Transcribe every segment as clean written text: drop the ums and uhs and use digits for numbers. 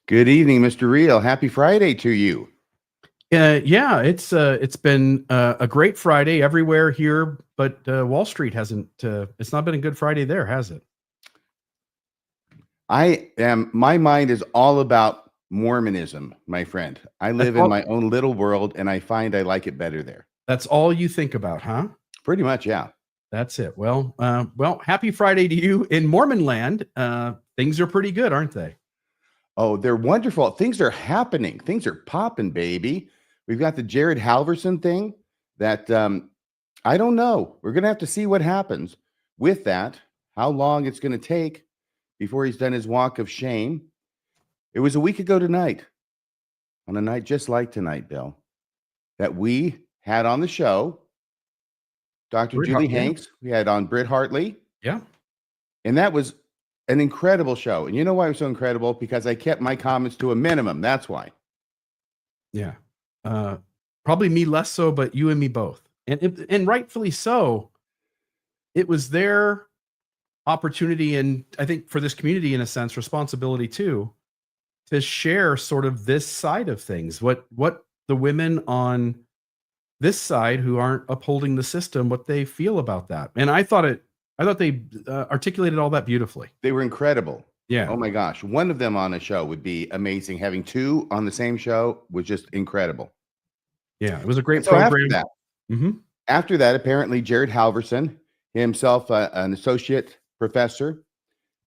Good evening, Mr. Real. Happy Friday to you. Yeah, it's been a great Friday everywhere here, but Wall Street hasn't. It's not been a good Friday there, has it? My mind is all about Mormonism, my friend. I live in my own little world, and I find I like it better there. That's all you think about, huh? Pretty much, yeah. That's it. Well, happy Friday to you in Mormon land. Things are pretty good, aren't they? Oh, they're wonderful. Things are happening. Things are popping, baby. We've got the Jared Halverson thing that I don't know. We're going to have to see what happens with that, how long it's going to take before he's done his walk of shame. It was a week ago tonight, on a night just like tonight, Bill, that we had on the show Dr. Julie Hanks. We had on Britt Hartley. Yeah. And that was an incredible show. And you know why it was so incredible? Because I kept my comments to a minimum. That's why. Yeah. Probably me less so, but you and me both. And rightfully so. It was their opportunity, and I think for this community, in a sense, responsibility too, to share sort of this side of things. What the women on this side who aren't upholding the system, what they feel about that. And I thought they articulated all that beautifully. They were incredible. Yeah. Oh my gosh. One of them on a show would be amazing. Having two on the same show was just incredible. Yeah. It was a great program. After that, apparently Jared Halverson, himself an associate professor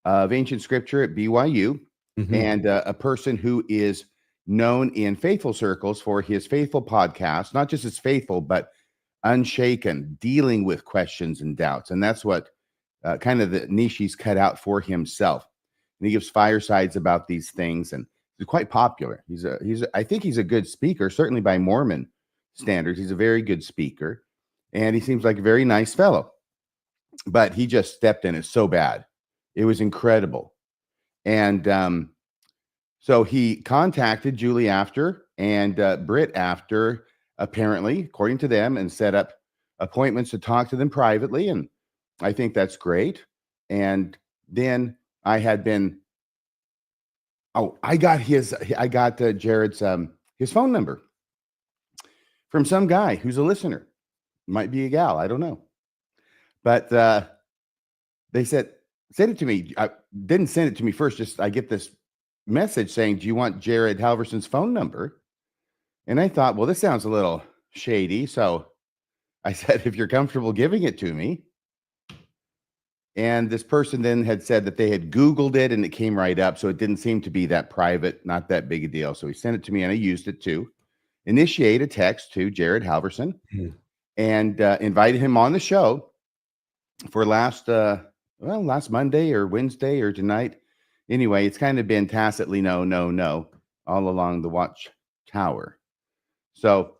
of ancient scripture at BYU, and a person who is known in faithful circles for his faithful podcast, not just as faithful, but unshaken, dealing with questions and doubts. And that's what kind of the niche he's cut out for himself. And he gives firesides about these things, and he's quite popular. I think he's a good speaker, certainly by Mormon standards. He's a very good speaker, and he seems like a very nice fellow. But he just stepped in it so bad. It was incredible. And so he contacted Julie after and Britt after, apparently, according to them, and set up appointments to talk to them privately. And I think that's great. And then I had been, I got Jared's his phone number from some guy who's a listener. Might be a gal, I don't know. But they said, send it to me. I didn't send it to me first. Just I get this message saying, do you want Jared Halverson's phone number? And I thought, well, this sounds a little shady. So I said, if you're comfortable giving it to me. And this person then had said that they had Googled it and it came right up. So it didn't seem to be that private, not that big a deal. So he sent it to me and I used it to initiate a text to Jared Halverson and invited him on the show for last Monday or Wednesday or tonight. Anyway, it's kind of been tacitly no all along the watchtower. So,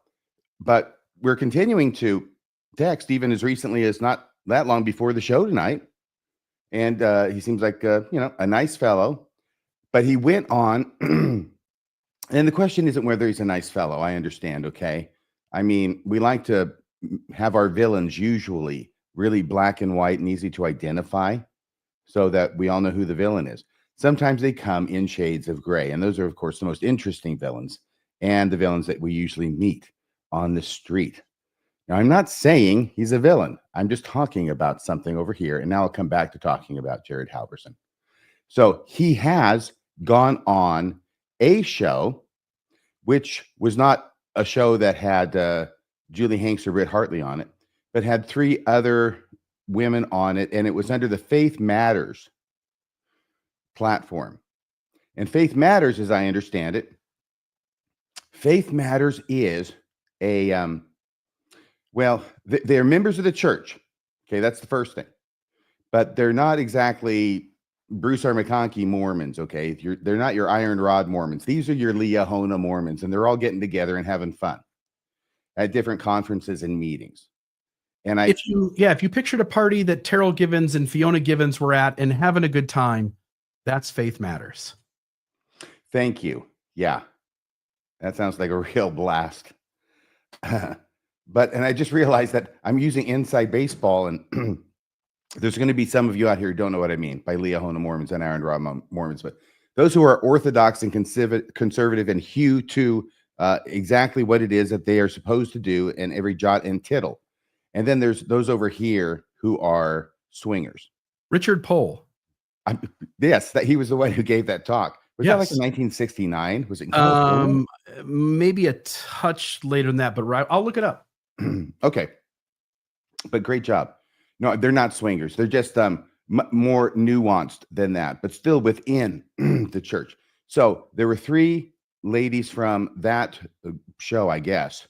but we're continuing to text even as recently as not that long before the show tonight. And he seems like, a nice fellow, but he went on. And the question isn't whether he's a nice fellow. I understand. Okay. I mean, we like to have our villains usually really black and white and easy to identify so that we all know who the villain is. Sometimes they come in shades of gray, and those are, of course, the most interesting villains and the villains that we usually meet on the street. Now, I'm not saying he's a villain. I'm just talking about something over here, and now I'll come back to talking about Jared Halverson. So he has gone on a show, which was not a show that had Julie Hanks or Britt Hartley on it, but had three other women on it, and it was under the Faith Matters platform. And Faith Matters, as I understand it, Faith Matters is a, they're members of the church. Okay, that's the first thing. But they're not exactly Bruce R. McConkie Mormons, okay? They're not your Iron Rod Mormons. These are your Liahona Mormons, and they're all getting together and having fun at different conferences and meetings. And if you pictured a party that Terrell Givens and Fiona Givens were at and having a good time, that's Faith Matters. Thank you. Yeah, that sounds like a real blast. And I just realized that I'm using inside baseball, and there's going to be some of you out here who don't know what I mean by Liahona Mormons and Iron Rod Mormons, but those who are orthodox and conservative and hew to exactly what it is that they are supposed to do in every jot and tittle. And then there's those over here who are swingers. Richard Pohl. Yes, that he was the one who gave that talk. Was that like in 1969? Was it in California? Maybe a touch later than that, but I'll look it up. Okay. But great job. No, they're not swingers. They're just more nuanced than that, but still within the church. So there were 3 ladies from that show, I guess.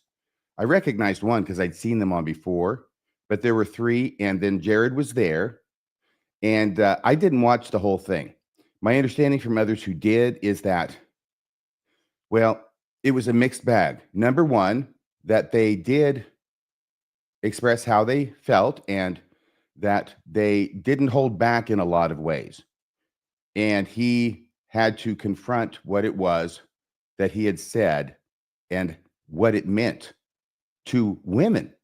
I recognized one because I'd seen them on before, but there were 3, and then Jared was there, and I didn't watch the whole thing. My understanding from others who did is that, well, it was a mixed bag. Number one, that they did express how they felt and that they didn't hold back in a lot of ways. And he had to confront what it was that he had said and what it meant to women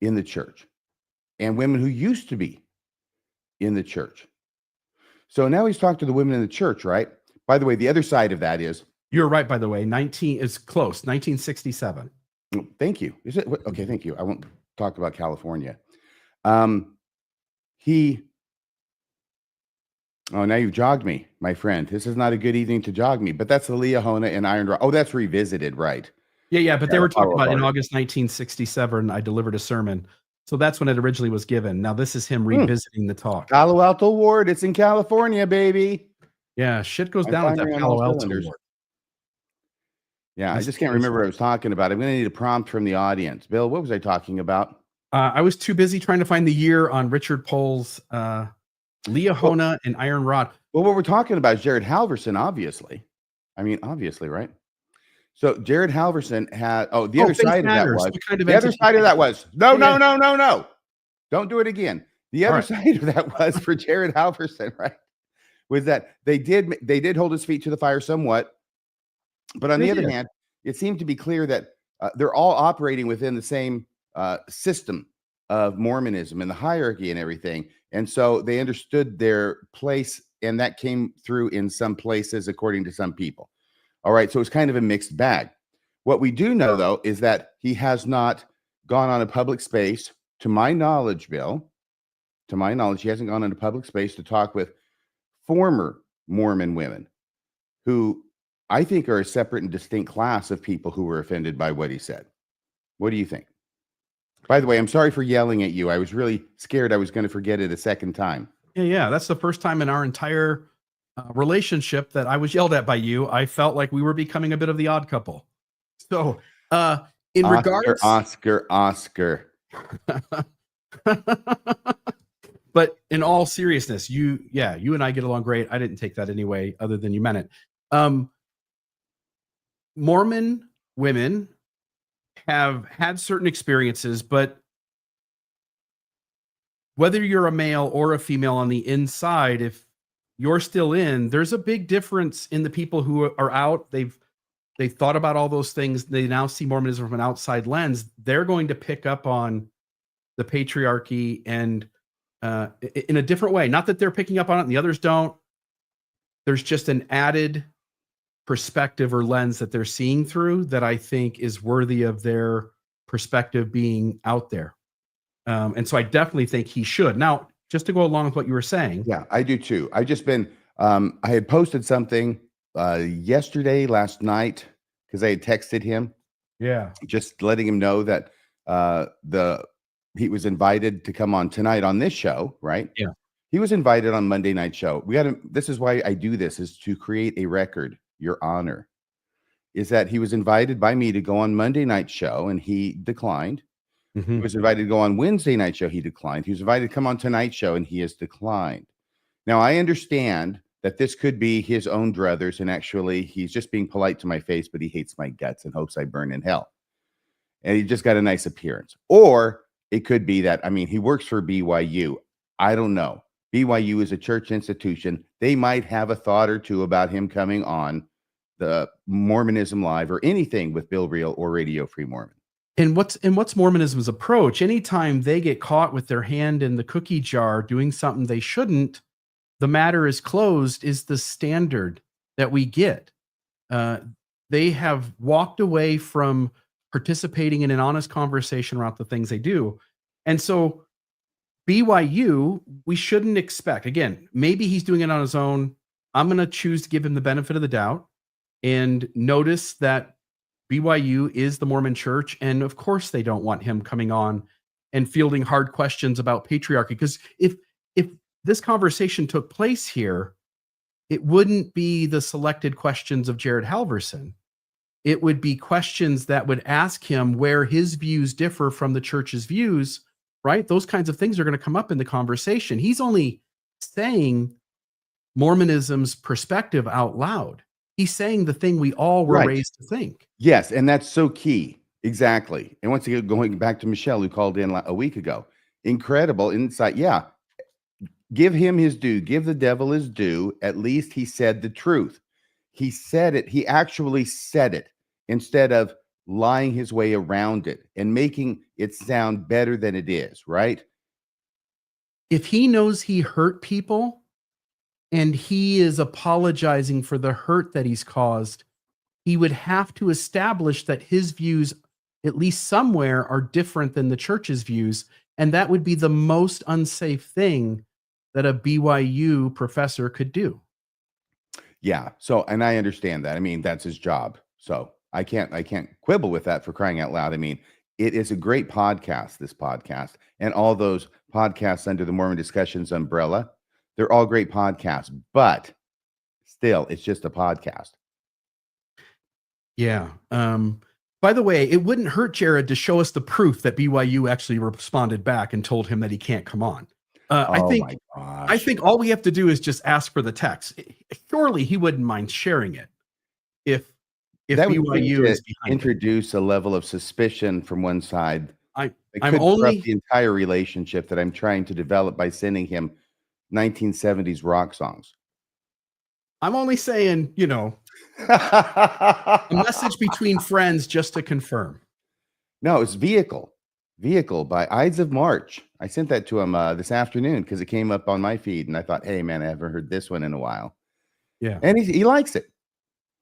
in the church and women who used to be in the church. So now he's talked to the women in the church, right? By the way, the other side of that is... You're right, by the way. 1967. Thank you. Is it? Okay, thank you. I won't talk about California. Oh, now you've jogged me, my friend. This is not a good evening to jog me, but that's the Liahona and Iron Rod. Oh, that's Revisited, right? Yeah, but they were talking about in August 1967, I delivered a sermon. So that's when it originally was given. Now this is him revisiting the talk. Palo Alto Ward. It's in California, baby. Yeah, shit goes down at that Palo Alto Ward. Yeah, I just can't remember what I was talking about. I'm going to need a prompt from the audience. Bill, what was I talking about? I was too busy trying to find the year on Richard Pohl's Liahona and Iron Rod. Well, what we're talking about is Jared Halverson, obviously. I mean, obviously, right? So Jared Halverson had, the other side of that was, the other side of that was, no. Don't do it again. The other side of that was for Jared Halverson, right? Was that they did hold his feet to the fire somewhat. But on the other hand, it seemed to be clear that they're all operating within the same system of Mormonism and the hierarchy and everything. And so they understood their place, and that came through in some places, according to some people. All right. So it's kind of a mixed bag. What we do know, though, is that he has not gone on a public space, to my knowledge, Bill. To my knowledge, he hasn't gone on a public space to talk with former Mormon women who I think are a separate and distinct class of people who were offended by what he said. What do you think? By the way, I'm sorry for yelling at you. I was really scared I was going to forget it a second time. Yeah. That's the first time in our entire relationship that I was yelled at by you. I felt like we were becoming a bit of the odd couple. So in regards... Oscar. But in all seriousness, you and I get along great. I didn't take that anyway, other than you meant it. Mormon women have had certain experiences, but whether you're a male or a female on the inside, if you're still in, there's a big difference in the people who are out. They've thought about all those things. They now see Mormonism from an outside lens. They're going to pick up on the patriarchy and in a different way. Not that they're picking up on it and the others don't. There's just an added perspective or lens that they're seeing through that I think is worthy of their perspective being out there. And so I definitely think he should. Now, just to go along with what you were saying. Yeah, I do too. I just been, I had posted something last night, because I had texted him. Yeah. Just letting him know that he was invited to come on tonight on this show, right? Yeah. He was invited on Monday night show. This is why I do this, is to create a record, Your Honor, is that he was invited by me to go on Monday night show and he declined. Mm-hmm. He was invited to go on Wednesday night show. He declined. He was invited to come on tonight's show and he has declined. Now I understand that this could be his own druthers, and actually he's just being polite to my face, but he hates my guts and hopes I burn in hell. And he just got a nice appearance. Or it could be that, he works for BYU. I don't know. BYU is a church institution. They might have a thought or two about him coming on the Mormonism Live or anything with Bill Reel or Radio Free Mormon. And what's Mormonism's approach? Anytime they get caught with their hand in the cookie jar doing something they shouldn't, the matter is closed is the standard that we get. They have walked away from participating in an honest conversation about the things they do. And so BYU, we shouldn't expect, again, maybe he's doing it on his own. I'm going to choose to give him the benefit of the doubt and notice that BYU is the Mormon church. And of course, they don't want him coming on and fielding hard questions about patriarchy. Because if this conversation took place here, it wouldn't be the selected questions of Jared Halverson. It would be questions that would ask him where his views differ from the church's views, right? Those kinds of things are going to come up in the conversation. He's only saying Mormonism's perspective out loud. He's saying the thing we all were raised to think. Yes, and that's so key. Exactly. And once again, going back to Michelle, who called in a week ago, incredible insight. Yeah, give him his due. Give the devil his due. At least he said the truth. He said it. He actually said it instead of lying his way around it and making it sound better than it is, right? If he knows he hurt people and he is apologizing for the hurt that he's caused, he would have to establish that his views, at least somewhere, are different than the church's views. And that would be the most unsafe thing that a BYU professor could do. Yeah. So, and I understand that. I mean, that's his job. So I can't quibble with that, for crying out loud. I mean, it is a great podcast, this podcast, and all those podcasts under the Mormon Discussions umbrella. They're all great podcasts, but still, it's just a podcast. Yeah. By the way, it wouldn't hurt Jared to show us the proof that BYU actually responded back and told him that he can't come on. I think all we have to do is just ask for the text. Surely he wouldn't mind sharing it if that BYU is behind introduce a level of suspicion from one side. I'm could only corrupt the entire relationship that I'm trying to develop by sending him 1970s rock songs. I'm only saying, a message between friends just to confirm. No, it's Vehicle by Ides of March. I sent that to him this afternoon because it came up on my feed, and I thought, hey man, I haven't heard this one in a while. Yeah, and he likes it.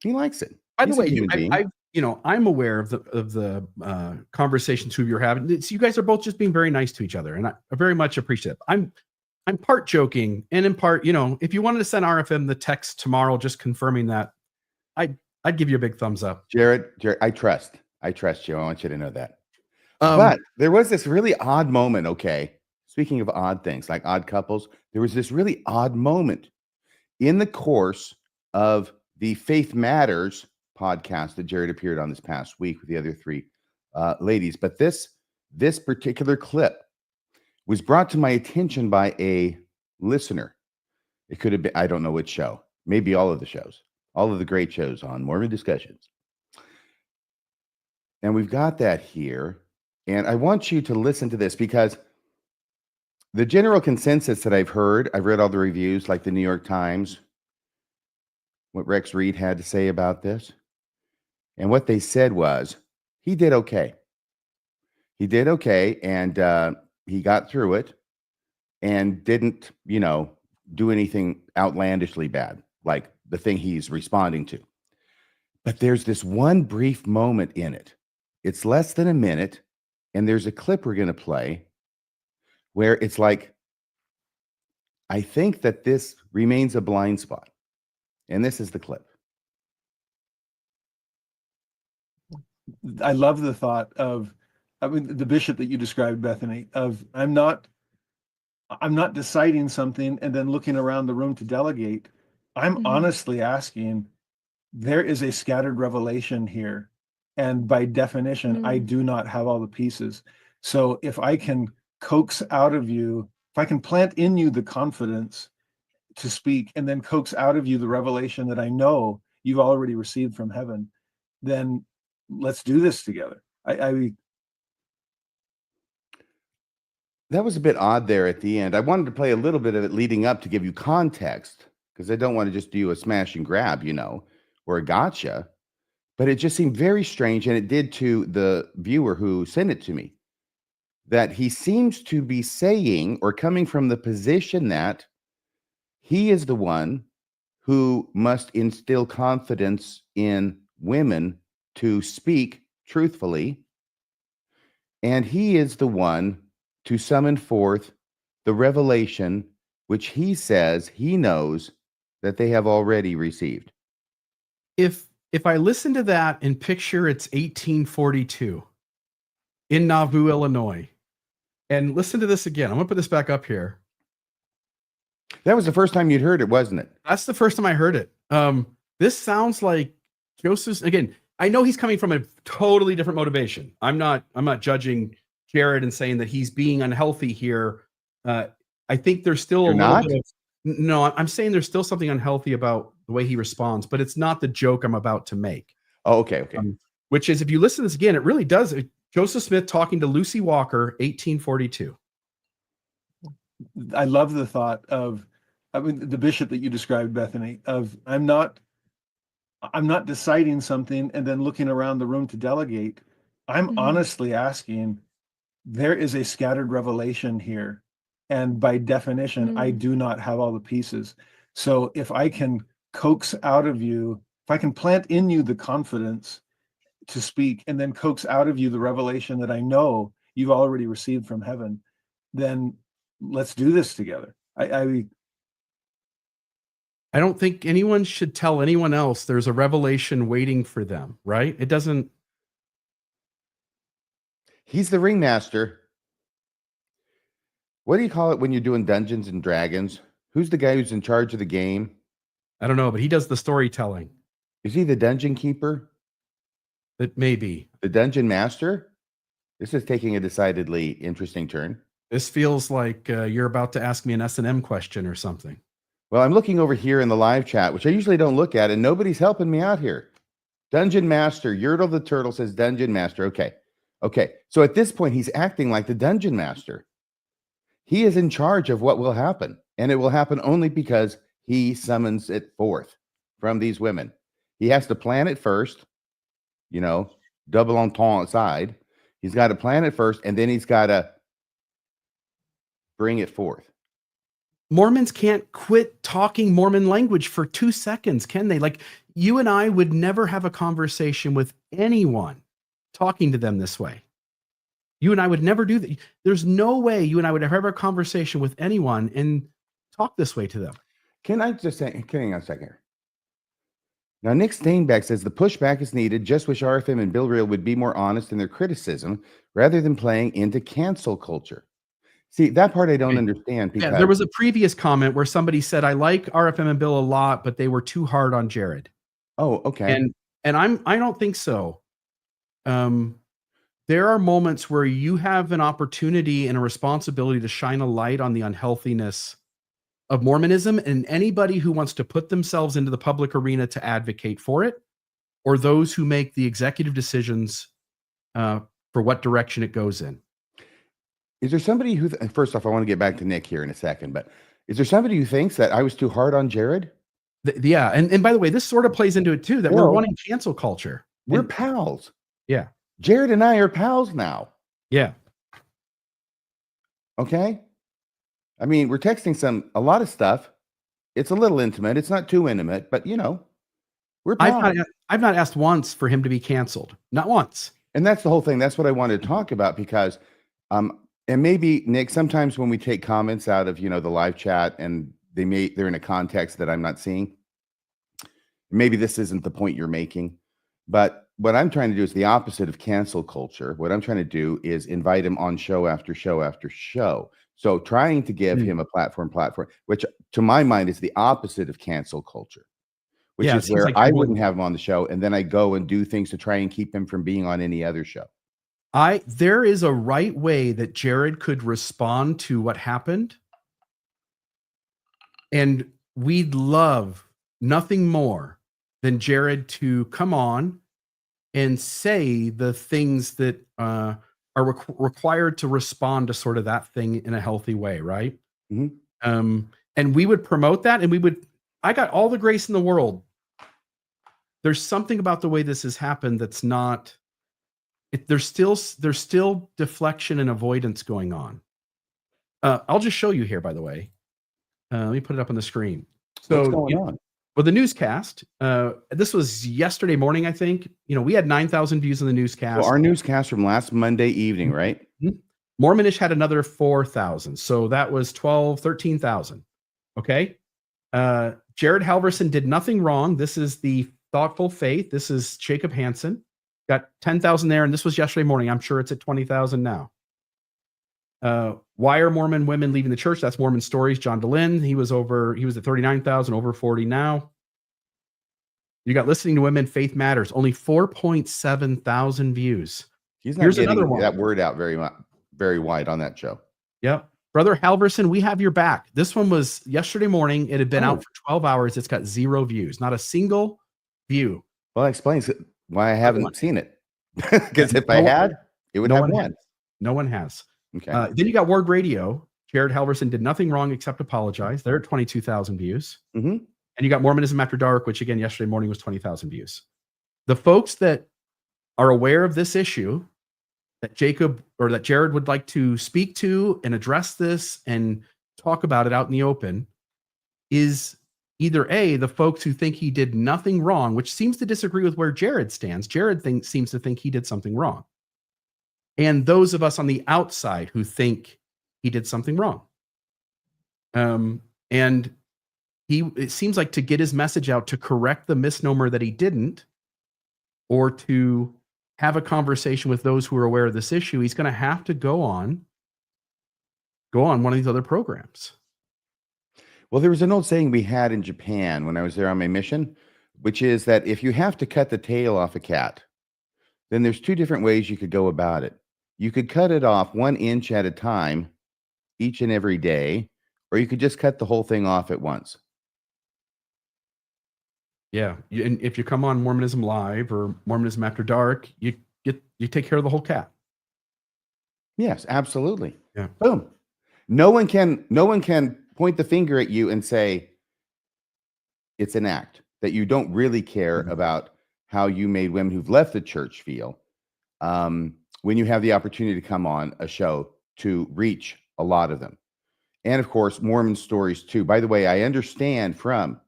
He likes it. By the way, I'm aware of the conversations who you're having. You guys are both just being very nice to each other, and I very much appreciate it. I'm part joking, and in part, if you wanted to send RFM the text tomorrow, just confirming that, I'd give you a big thumbs up. Jared, I trust you. I want you to know that. But there was this really odd moment. Okay, speaking of odd things, like odd couples, there was this really odd moment in the course of the Faith Matters podcast that Jared appeared on this past week with the other three ladies. But this particular clip was brought to my attention by a listener. It could have been, I don't know which show, maybe all of the shows, all of the great shows on Mormon Discussions. And we've got that here. And I want you to listen to this because the general consensus that I've read all the reviews, like the New York Times, what Rex Reed had to say about this. And what they said was, he did okay. He did okay, and he got through it and didn't, do anything outlandishly bad, like the thing he's responding to. But there's this one brief moment in it. It's less than a minute, and there's a clip we're going to play where it's like, I think that this remains a blind spot. And this is the clip. I love the thought of, the bishop that you described, Bethany, of I'm not deciding something and then looking around the room to delegate. I'm honestly asking, there is a scattered revelation here. And by definition, I do not have all the pieces. So if I can coax out of you, if I can plant in you the confidence to speak and then coax out of you the revelation that I know you've already received from heaven, then let's do this together. That was a bit odd there at the end. I wanted to play a little bit of it leading up to give you context, because I don't want to just do a smash and grab, or a gotcha. But it just seemed very strange, and it did to the viewer who sent it to me, that he seems to be saying or coming from the position that he is the one who must instill confidence in women to speak truthfully. And he is the one to summon forth the revelation which he says he knows that they have already received. If I listen to that and picture it's 1842 in Nauvoo, Illinois, and listen to this again, I'm gonna put this back up here. That was the first time you'd heard it, wasn't it? That's the first time I heard it. This sounds like Joseph's again. I know he's coming from a totally different motivation. I'm not judging Jared and saying that he's being unhealthy here. I think there's still You're a little not? bit of no, I'm saying there's still something unhealthy about the way he responds, but it's not the joke I'm about to make. Oh, okay. Which is, if you listen to this again, it really does. Joseph Smith talking to Lucy Walker, 1842. I love the thought of, I mean, the bishop that you described, Bethany, of I'm not deciding something and then looking around the room to delegate. I'm honestly asking, there is a scattered revelation here. And by definition, I do not have all the pieces. So if I can coax out of you, if I can plant in you the confidence to speak and then coax out of you the revelation that I know you've already received from heaven, then let's do this together. I don't think anyone should tell anyone else there's a revelation waiting for them, right? It doesn't. He's the ringmaster. What do you call it when you're doing Dungeons and Dragons? Who's the guy who's in charge of the game? I don't know, but he does the storytelling. Is he the dungeon keeper? It may be. The dungeon master? This is taking a decidedly interesting turn. This feels like you're about to ask me an S&M question or something. Well, I'm looking over here in the live chat, which I usually don't look at, and nobody's helping me out here. Dungeon Master. Yertle the Turtle says Dungeon Master. Okay. So at this point, he's acting like the Dungeon Master. He is in charge of what will happen, and it will happen only because he summons it forth from these women. He has to plan it first, double entendre aside. He's got to plan it first, and then he's got to bring it forth. Mormons can't quit talking Mormon language for 2 seconds, can they? Like, you and I would never have a conversation with anyone talking to them this way. You and I would never do that. There's no way you and I would ever have a conversation with anyone and talk this way to them. Can I just say, hang on a second here. Now, Nick Steinbeck says the pushback is needed. Just wish RFM and Bill Reel would be more honest in their criticism rather than playing into cancel culture. See, that part I don't understand. Because there was a previous comment where somebody said, I like RFM and Bill a lot, but they were too hard on Jared. Oh, okay. And I don't think so. There are moments where you have an opportunity and a responsibility to shine a light on the unhealthiness of Mormonism, and anybody who wants to put themselves into the public arena to advocate for it, or those who make the executive decisions for what direction it goes in. Is there somebody who, first off, I want to get back to Nick here in a second, but is there somebody who thinks that I was too hard on Jared? Yeah. And by the way, this sort of plays into it too, that we're wanting cancel culture. We're pals. Yeah. Jared and I are pals now. Yeah. Okay. I mean, we're texting a lot of stuff. It's a little intimate. It's not too intimate, but we're pals. I've not asked once for him to be canceled. Not once. And that's the whole thing. That's what I wanted to talk about because, and maybe Nick, sometimes when we take comments out of, the live chat and they're in a context that I'm not seeing, maybe this isn't the point you're making, but what I'm trying to do is the opposite of cancel culture. What I'm trying to do is invite him on show after show after show. So trying to give him a platform, which to my mind is the opposite of cancel culture, which is where I wouldn't have him on the show. And then I go and do things to try and keep him from being on any other show. There is a right way that Jared could respond to what happened. And we'd love nothing more than Jared to come on and say the things that are required to respond to sort of that thing in a healthy way, right? Mm-hmm. And we would promote that, and I got all the grace in the world. There's something about the way this has happened that's not. There's still deflection and avoidance going on. I'll just show you here, by the way. Let me put it up on the screen. What's So, going on? well, the newscast, this was yesterday morning, I think. We had 9,000 views on the newscast. So our newscast from last Monday evening, right? Mormonish had another 4,000. So that was 13,000. Okay. Jared Halverson did nothing wrong. This is the Thoughtful Faith. This is Jacob Hansen. Got 10,000 there. And this was yesterday morning. I'm sure it's at 20,000 now. Why are Mormon women leaving the church? That's Mormon Stories. John DeLynn. He was at 39,000, over 40 now. You got Listening to Women, Faith Matters, only 4.7 thousand views. He's not Here's getting another one. that word out very wide on that show. Yep. Brother Halverson, we have your back. This one was yesterday morning. It had been out for 12 hours. It's got 0 views, not a single view. Well, that explains why I haven't seen it. Because if I had, it would have one. No one has. Okay. Then you got Word Radio. Jared Halverson did nothing wrong except apologize. They're at 22,000 views. Mm-hmm. And you got Mormonism After Dark, which again, yesterday morning was 20,000 views. The folks that are aware of this issue that Jared would like to speak to and address this and talk about it out in the open is either A, the folks who think he did nothing wrong, which seems to disagree with where Jared stands. Jared seems to think he did something wrong. And those of us on the outside who think he did something wrong. And it seems like to get his message out, to correct the misnomer that he didn't, or to have a conversation with those who are aware of this issue, he's going to have to go on one of these other programs. Well, there was an old saying we had in Japan when I was there on my mission, which is that if you have to cut the tail off a cat, then there's 2 different ways you could go about it. You could cut it off 1 inch at a time each and every day, or you could just cut the whole thing off at once. Yeah. And if you come on Mormonism Live or Mormonism After Dark, you take care of the whole cat. Yes, absolutely. Yeah. Boom. No one can point the finger at you and say it's an act, that you don't really care about how you made women who've left the church feel when you have the opportunity to come on a show to reach a lot of them. And of course, Mormon Stories too. By the way, I understand from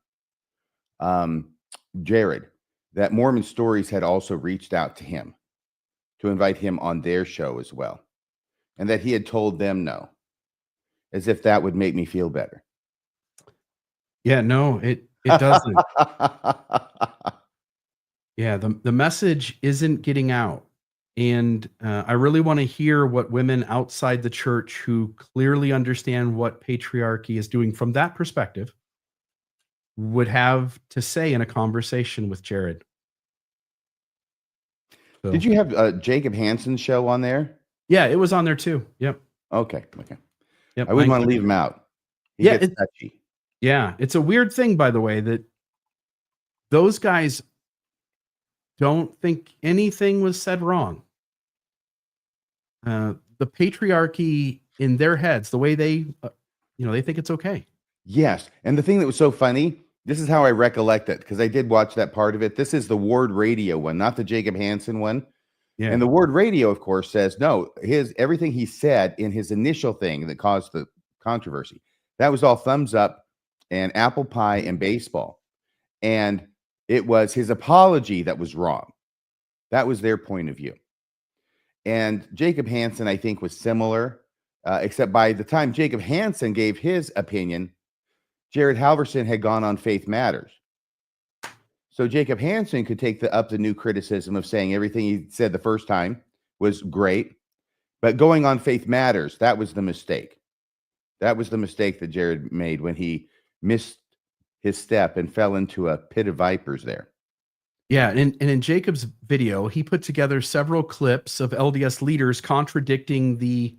Jared that Mormon Stories had also reached out to him to invite him on their show as well, and that he had told them no, as if that would make me feel better. Yeah, no, it doesn't. Yeah, the message isn't getting out. And I really want to hear what women outside the church who clearly understand what patriarchy is doing from that perspective would have to say in a conversation with Jared. So, Did you have Jacob Hansen's show on there? Yeah, it was on there too. Yep. Okay. Yep. I wouldn't want to leave him out. He gets touchy. Yeah, it's a weird thing, by the way, that those guys don't think anything was said wrong. The patriarchy in their heads, the way they think it's okay. Yes. And the thing that was so funny, this is how I recollect it, because I did watch that part of it. This is the Word Radio one, not the Jacob Hansen one. Yeah. And the Word Radio, of course, says no, everything he said in his initial thing that caused the controversy, that was all thumbs up and apple pie and baseball. And it was his apology that was wrong. That was their point of view. And Jacob Hansen, I think, was similar, except by the time Jacob Hansen gave his opinion, Jared Halverson had gone on Faith Matters. So Jacob Hansen could take up the new criticism of saying everything he said the first time was great, but going on Faith Matters, that was the mistake. That was the mistake that Jared made when he missed his step and fell into a pit of vipers there. Yeah, and in Jacob's video, he put together several clips of LDS leaders contradicting the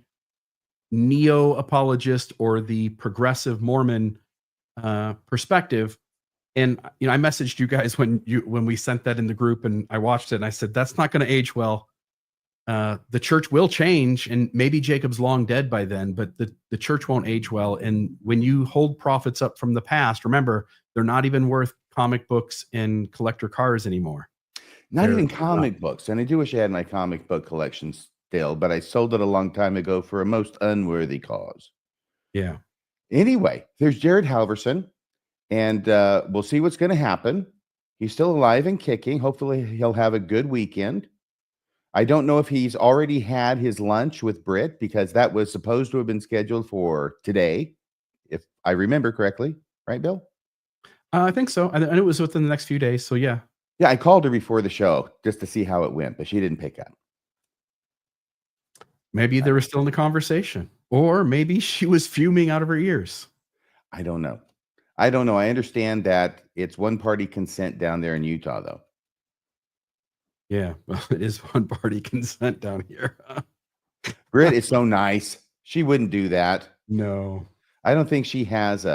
neo-apologist or the progressive Mormon perspective. And I messaged you guys when we sent that in the group, and I watched it, and I said, that's not going to age well. The church will change, and maybe Jacob's long dead by then, but the church won't age well. And when you hold prophets up from the past, remember, they're not even worth comic books and collector cars anymore. Not even comic books. And I do wish I had my comic book collection still, but I sold it a long time ago for a most unworthy cause. Yeah. Anyway, there's Jared Halverson, and we'll see what's going to happen. He's still alive and kicking. Hopefully, he'll have a good weekend. I don't know if he's already had his lunch with Britt, because that was supposed to have been scheduled for today, if I remember correctly. Right, Bill? I think so. And it was within the next few days. So yeah. Yeah, I called her before the show just to see how it went, but she didn't pick up. Maybe they were still in the conversation, or maybe she was fuming out of her ears. I don't know. I understand that it's one-party consent down there in Utah, though. Yeah, well, it is one-party consent down here. Britt is so nice. She wouldn't do that. No. I don't think she has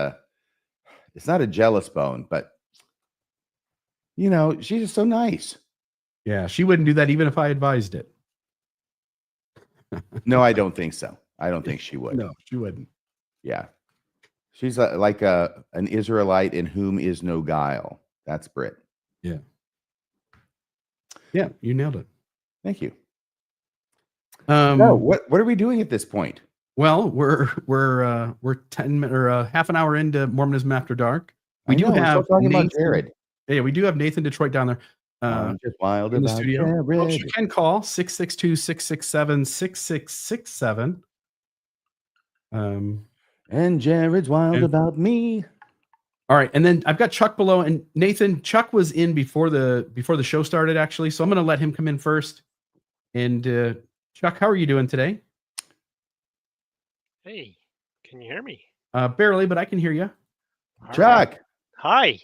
it's not a jealous bone, but she's just so nice. Yeah, she wouldn't do that even if I advised it. No, I don't think so. I don't think she would. No, she wouldn't. Yeah. She's like an Israelite in whom is no guile. That's Britt. Yeah. Yeah, you nailed it. Thank you. So what are we doing at this point? Well, we're 10 or half an hour into Mormonism After Dark. We do have talking Nathan, about Jared. Yeah, we do have Nathan Detroit down there. Just wild in the about studio. Jared. Folks, you can call 662-667-6667. And Jared's wild about me. All right, and then I've got Chuck below, and Nathan. Chuck was in before the show started, actually, so I'm going to let him come in first. And Chuck, how are you doing today? Hey, can you hear me? Barely, but I can hear you. Chuck, Hi.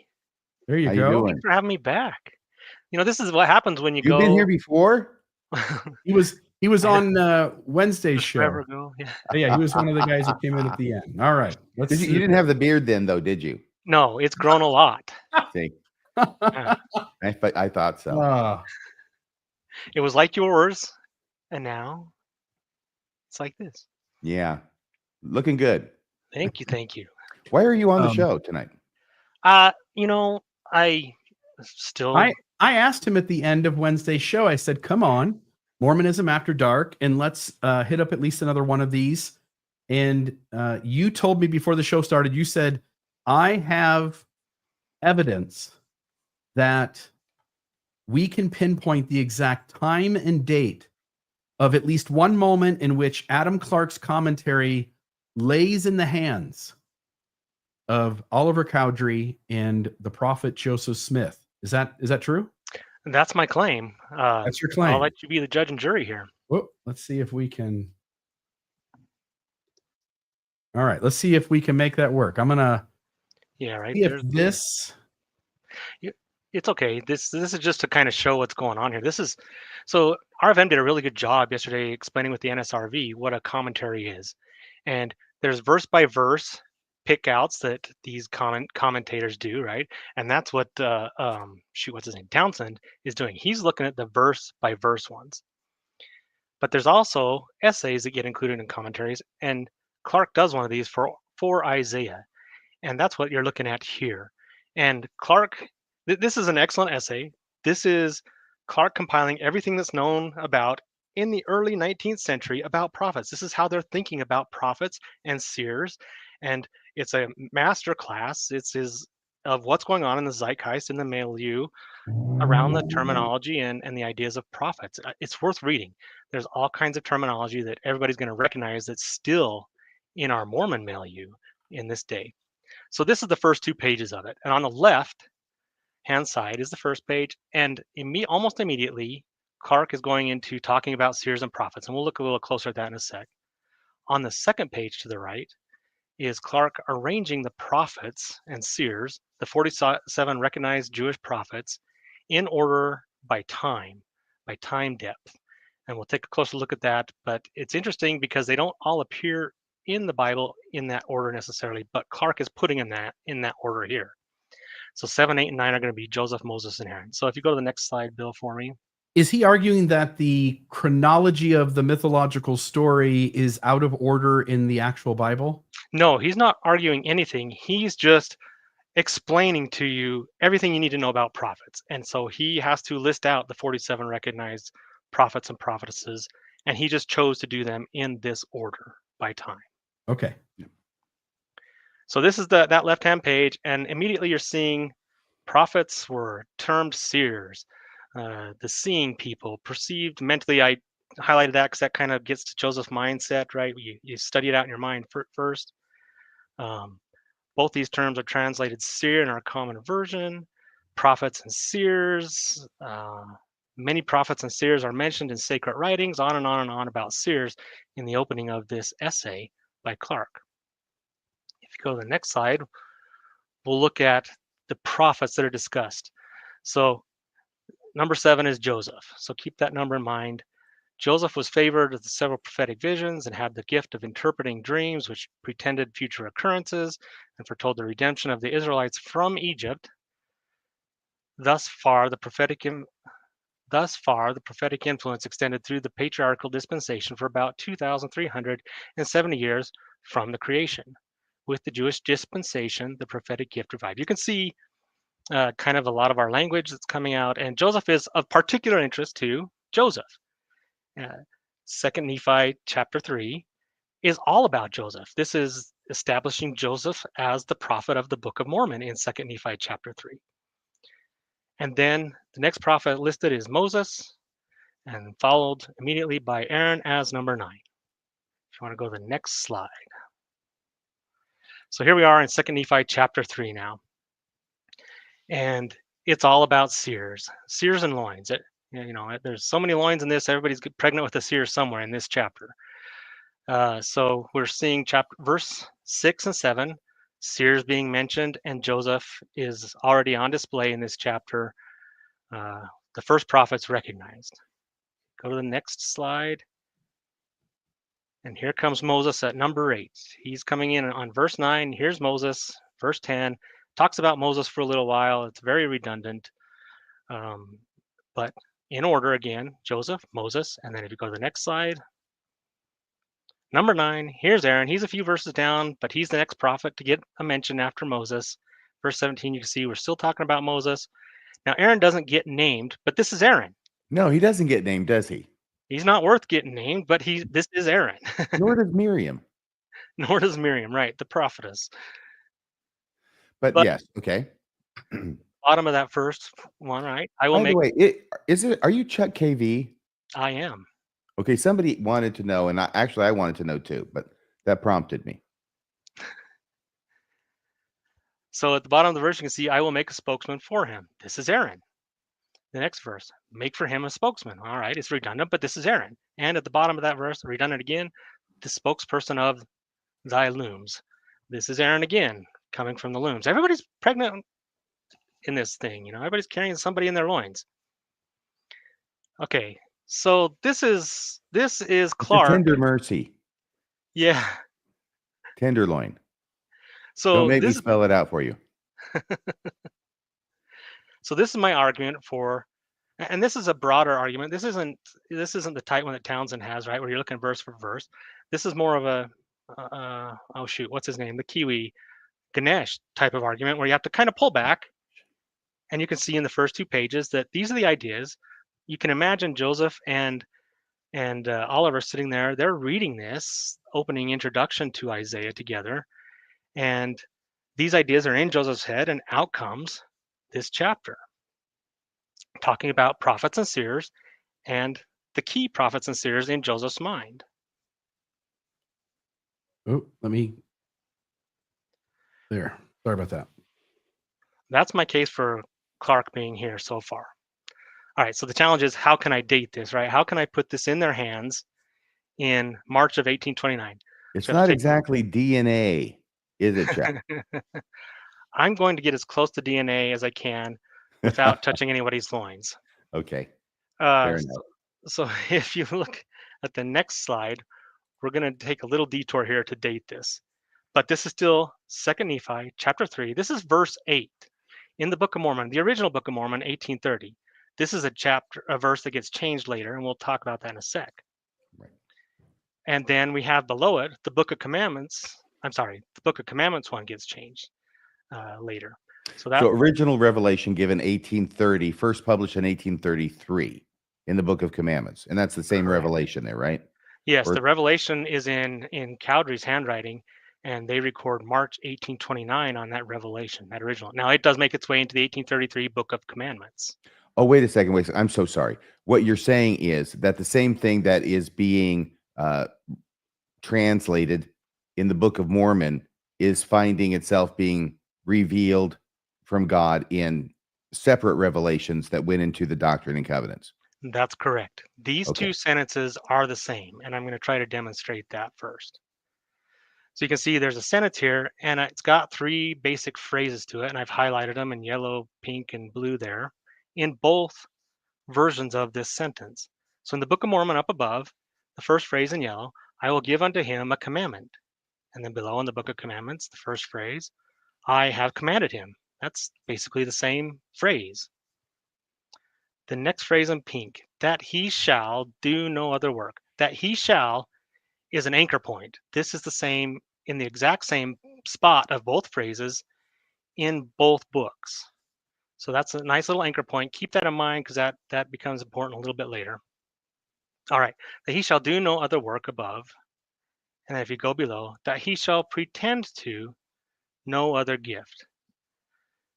There you how go. you doing? Thanks for having me back. This is what happens when You've been here before? He was on Wednesday's show. forever ago. Yeah. Yeah, he was one of the guys that came in at the end. All right, let's see. You didn't have the beard then, though, did you? No, it's grown a lot. See, I thought so. It was like yours, and now it's like this. Yeah, looking good. Thank you. Why are you on the show tonight? I asked him at the end of Wednesday's show. I said, "Come on, Mormonism After Dark, and let's hit up at least another one of these." And you told me before the show started, you said, "I have evidence that we can pinpoint the exact time and date of at least one moment in which Adam Clarke's commentary lays in the hands of Oliver Cowdery and the prophet Joseph Smith." Is that true? That's my claim. That's your claim. I'll let you be the judge and jury here. Whoop, let's see if we can. All right, let's see if we can make that work. I'm gonna. Yeah, right. See if this. It's okay. This is just to kind of show what's going on here. So RFM did a really good job yesterday explaining with the NSRV what a commentary is, and there's verse by verse pickouts that these commentators do, right? And that's what what's his name, Townsend, is doing. He's looking at the verse by verse ones. But there's also essays that get included in commentaries, and Clarke does one of these for Isaiah, and that's what you're looking at here. And Clarke, this is an excellent essay. This is Clarke compiling everything that's known about in the early 19th century about prophets. This is how they're thinking about prophets and seers, and it's a master class. It's of what's going on in the zeitgeist, in the milieu, around the terminology and the ideas of prophets. It's worth reading. There's all kinds of terminology that everybody's going to recognize that's still in our Mormon milieu in this day. So this is the first 2 pages of it. And on the left hand side is the first page. And almost immediately, Clarke is going into talking about seers and prophets. And we'll look a little closer at that in a sec. On the second page to the right is Clarke arranging the prophets and seers, the 47 recognized Jewish prophets, in order by time depth. And we'll take a closer look at that. But it's interesting because they don't all appear in the Bible in that order necessarily, but Clarke is putting in that order here. So 7, 8, and 9 are going to be Joseph, Moses, and Aaron. So if you go to the next slide, Bill, for me. Is he arguing that the chronology of the mythological story is out of order in the actual Bible? No, he's not arguing anything. He's just explaining to you everything you need to know about prophets. And so he has to list out the 47 recognized prophets and prophetesses, and he just chose to do them in this order by time. Okay. So this is that left-hand page, and immediately you're seeing prophets were termed seers, the seeing people, perceived mentally. I highlighted that because that kind of gets to Joseph's mindset, right? You study it out in your mind first. Both these terms are translated seer in our common version. Prophets and seers. Many prophets and seers are mentioned in sacred writings, on and on and on about seers in the opening of this essay by Clarke. If you go to the next slide, we'll look at the prophets that are discussed. So number 7 is Joseph. So keep that number in mind. Joseph was favored with several prophetic visions and had the gift of interpreting dreams which pretended future occurrences and foretold the redemption of the Israelites from Egypt. Thus far, the prophetic influence extended through the patriarchal dispensation for about 2,370 years from the creation. With the Jewish dispensation, the prophetic gift revived. You can see kind of a lot of our language that's coming out, and Joseph is of particular interest to Joseph. 2nd Nephi chapter 3 is all about Joseph. This is establishing Joseph as the prophet of the Book of Mormon in 2nd Nephi chapter 3. And then the next prophet listed is Moses, and followed immediately by Aaron as number 9. If you want to go to the next slide. So here we are in 2nd Nephi chapter 3 now. And it's all about seers and loins. There's so many loins in this. Everybody's pregnant with a seer somewhere in this chapter. So we're seeing verse 6 and 7, seers being mentioned, and Joseph is already on display in this chapter. The first prophet's recognized. Go to the next slide. And here comes Moses at number 8. He's coming in on verse 9. Here's Moses. Verse 10 talks about Moses for a little while. It's very redundant. But in order again, Joseph, Moses, and then if you go to the next slide, number 9, here's Aaron. He's a few verses down, but he's the next prophet to get a mention after Moses. Verse 17, you can see we're still talking about Moses. Now, Aaron doesn't get named, but this is Aaron. No, he doesn't get named, does he? He's not worth getting named, but this is Aaron. Nor does Miriam. Nor does Miriam, right? The prophetess. But yes, okay. Bottom of that first one, right? By the way, are you Chuck KV? I am. Okay, somebody wanted to know, and I wanted to know too, but that prompted me. So at the bottom of the verse, you can see, I will make a spokesman for him. This is Aaron. The next verse, make for him a spokesman. All right, it's redundant, but this is Aaron. And at the bottom of that verse, redundant again, the spokesperson of thy looms. This is Aaron again, coming from the looms. Everybody's pregnant in this thing, everybody's carrying somebody in their loins. Okay, so this is Clarke. Tender mercy. Yeah. Tenderloin. So don't make me spell it out for you. So this is my argument for, and this is a broader argument. This isn't the tight one that Townsend has, right? Where you're looking verse for verse. This is more of a, what's his name? The Kiwi Ganesh type of argument where you have to kind of pull back, and you can see in the first 2 pages that these are the ideas. You can imagine Joseph and Oliver sitting there. They're reading this opening introduction to Isaiah together, and these ideas are in Joseph's head, and out comes this chapter, talking about prophets and seers and the key prophets and seers in Joseph's mind. Oh, there. Sorry about that. That's my case for Clarke being here so far. All right, so the challenge is, how can I date this, right? How can I put this in their hands in March of 1829? It's not exactly DNA, is it, Chuck? I'm going to get as close to DNA as I can without touching anybody's loins. Okay. Fair enough. So if you look at the next slide, we're going to take a little detour here to date this. But this is still 2nd Nephi, chapter 3. This is verse 8 in the Book of Mormon, the original Book of Mormon, 1830. This is a verse that gets changed later, and we'll talk about that in a sec. Right. And then we have below it, the Book of Commandments. The Book of Commandments one gets changed later. So original revelation given 1830, first published in 1833 in the Book of Commandments. And that's the same revelation there, right? Yes, the revelation is in Cowdery's handwriting, and they record March 1829 on that revelation, that original. Now it does make its way into the 1833 Book of Commandments. Oh, wait a second. Wait, I'm so sorry. What you're saying is that the same thing that is being translated in the Book of Mormon is finding itself being revealed from God in separate revelations that went into the Doctrine and Covenants. That's correct. These Okay. two sentences are the same, and I'm going to try to demonstrate that first. So you can see there's a sentence here, and it's got three basic phrases to it, and I've highlighted them in yellow, pink, and blue there in both versions of this sentence. So in the Book of Mormon up above, the first phrase in yellow, I will give unto him a commandment. And then below in the Book of Commandments, the first phrase, I have commanded him. That's basically the same phrase. The next phrase in pink, that he shall do no other work. That he shall is an anchor point. This is the same, in the exact same spot of both phrases in both books. So that's a nice little anchor point. Keep that in mind because that becomes important a little bit later. All right, that he shall do no other work above. And then if you go below, that he shall pretend to no other gift.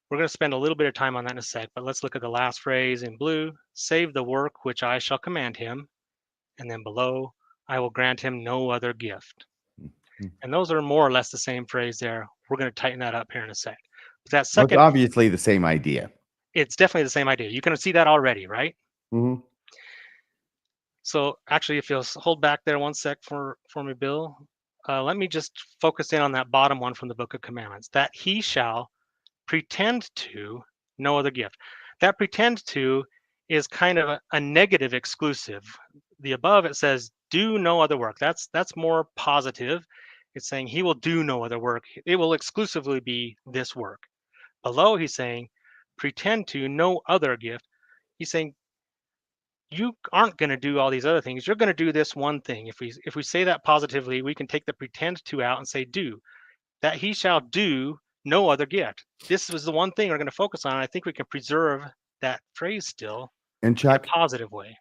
We're going to spend a little bit of time on that in a sec, but let's look at the last phrase in blue, save the work which I shall command him. And then below, I will grant him no other gift. And those are more or less the same phrase there. We're going to tighten that up here in a sec. But that Well, it's second, obviously the same idea. it's definitely the same idea. You can see that already, right? Mm-hmm. So actually, if you'll hold back there one sec for me, Bill, let me just focus in on that bottom one from the Book of Commandments, that he shall pretend to no other gift. That pretend to is kind of a negative exclusive. The above, it says, do no other work. That's more positive. It's saying he will do no other work. It will exclusively be this work. Below, he's saying, pretend to no other gift. He's saying, you aren't going to do all these other things. You're going to do this one thing. If we say that positively, we can take the pretend to out and say do. That he shall do no other gift. This was the one thing we're going to focus on. I think we can preserve that phrase still And in a Chuck, positive way.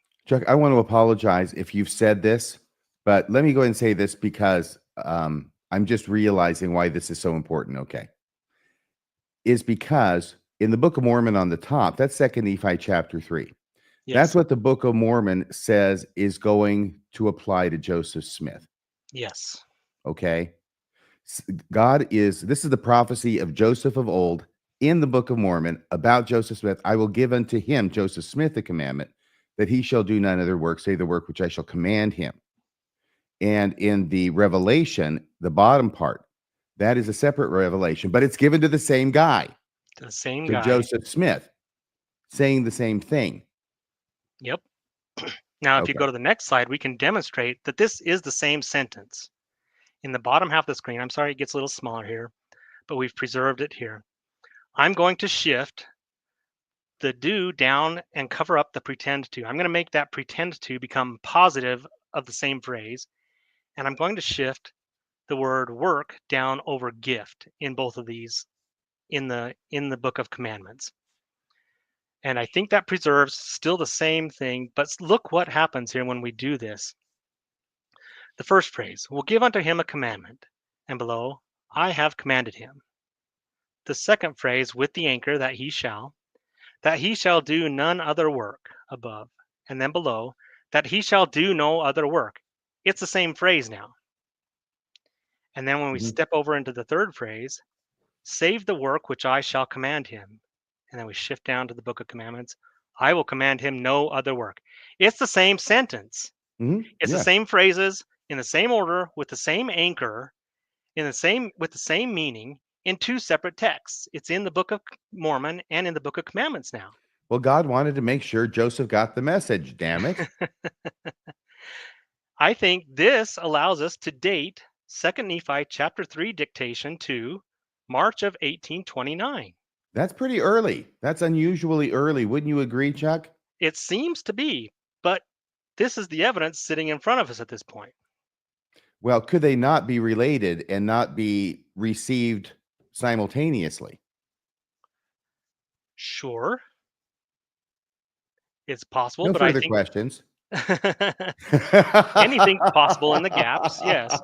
I want to apologize if you've said this, but let me go ahead and say this because I'm just realizing why this is so important. Okay. Is because in the Book of Mormon on the top, that's 2 Nephi chapter 3. Yes. That's what the Book of Mormon says is going to apply to Joseph Smith. Yes. Okay. This is the prophecy of Joseph of old in the Book of Mormon about Joseph Smith. I will give unto him, Joseph Smith, a commandment that he shall do none other work, save the work which I shall command him. And in the Revelation, the bottom part, that is a separate revelation, but it's given to the same guy, The same to guy. Joseph Smith, saying the same thing. Yep. Now, if you Okay. go to the next slide, we can demonstrate that this is the same sentence. In the bottom half of the screen, I'm sorry it gets a little smaller here, but we've preserved it here. I'm going to shift the do down and cover up the pretend to. I'm going to make that pretend to become positive of the same phrase. And I'm going to shift the word work down over gift in both of these in the Book of Commandments. And I think that preserves still the same thing, but look what happens here when we do this. The first phrase, will give unto him a commandment, and below, I have commanded him. The second phrase with the anchor, that he shall do none other work above, and then below, that he shall do no other work. It's the same phrase now. And then when we step over into the third phrase, save the work which I shall command him. And then we shift down to the Book of Commandments. I will command him no other work. It's the same sentence. It's the same phrases in the same order with the same anchor with the same meaning in two separate texts. It's in the Book of Mormon and in the Book of Commandments now. Well, God wanted to make sure Joseph got the message, damn it. I think this allows us to date 2 Nephi chapter 3 dictation to March of 1829. That's pretty early. That's unusually early. Wouldn't you agree, Chuck? It seems to be, but this is the evidence sitting in front of us at this point. Well, could they not be related and not be received simultaneously? Sure. It's possible, No but I further think questions. Anything's possible in the gaps. Yes,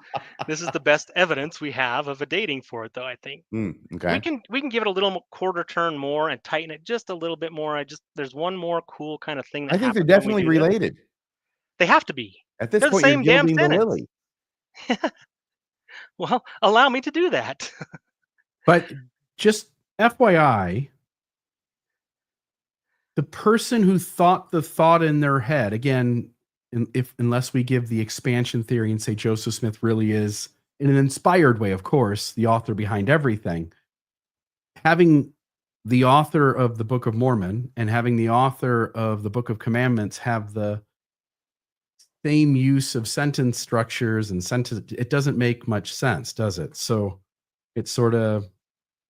this is the best evidence we have of a dating for it, though. I think Okay. we can give it a little quarter turn more and tighten it just a little bit more. There's one more cool kind of thing that I think they're happens when we definitely do this. related. They have to be. At this They're the point, you're same damn gilding the sentence. lily. Well, allow me to do that. But just FYI, the person who thought the thought in their head, again, unless we give the expansion theory and say Joseph Smith really is, in an inspired way, of course, the author behind everything, having the author of the Book of Mormon and having the author of the Book of Commandments have the same use of sentence structures and sentence, it doesn't make much sense, does it? So it's sort of,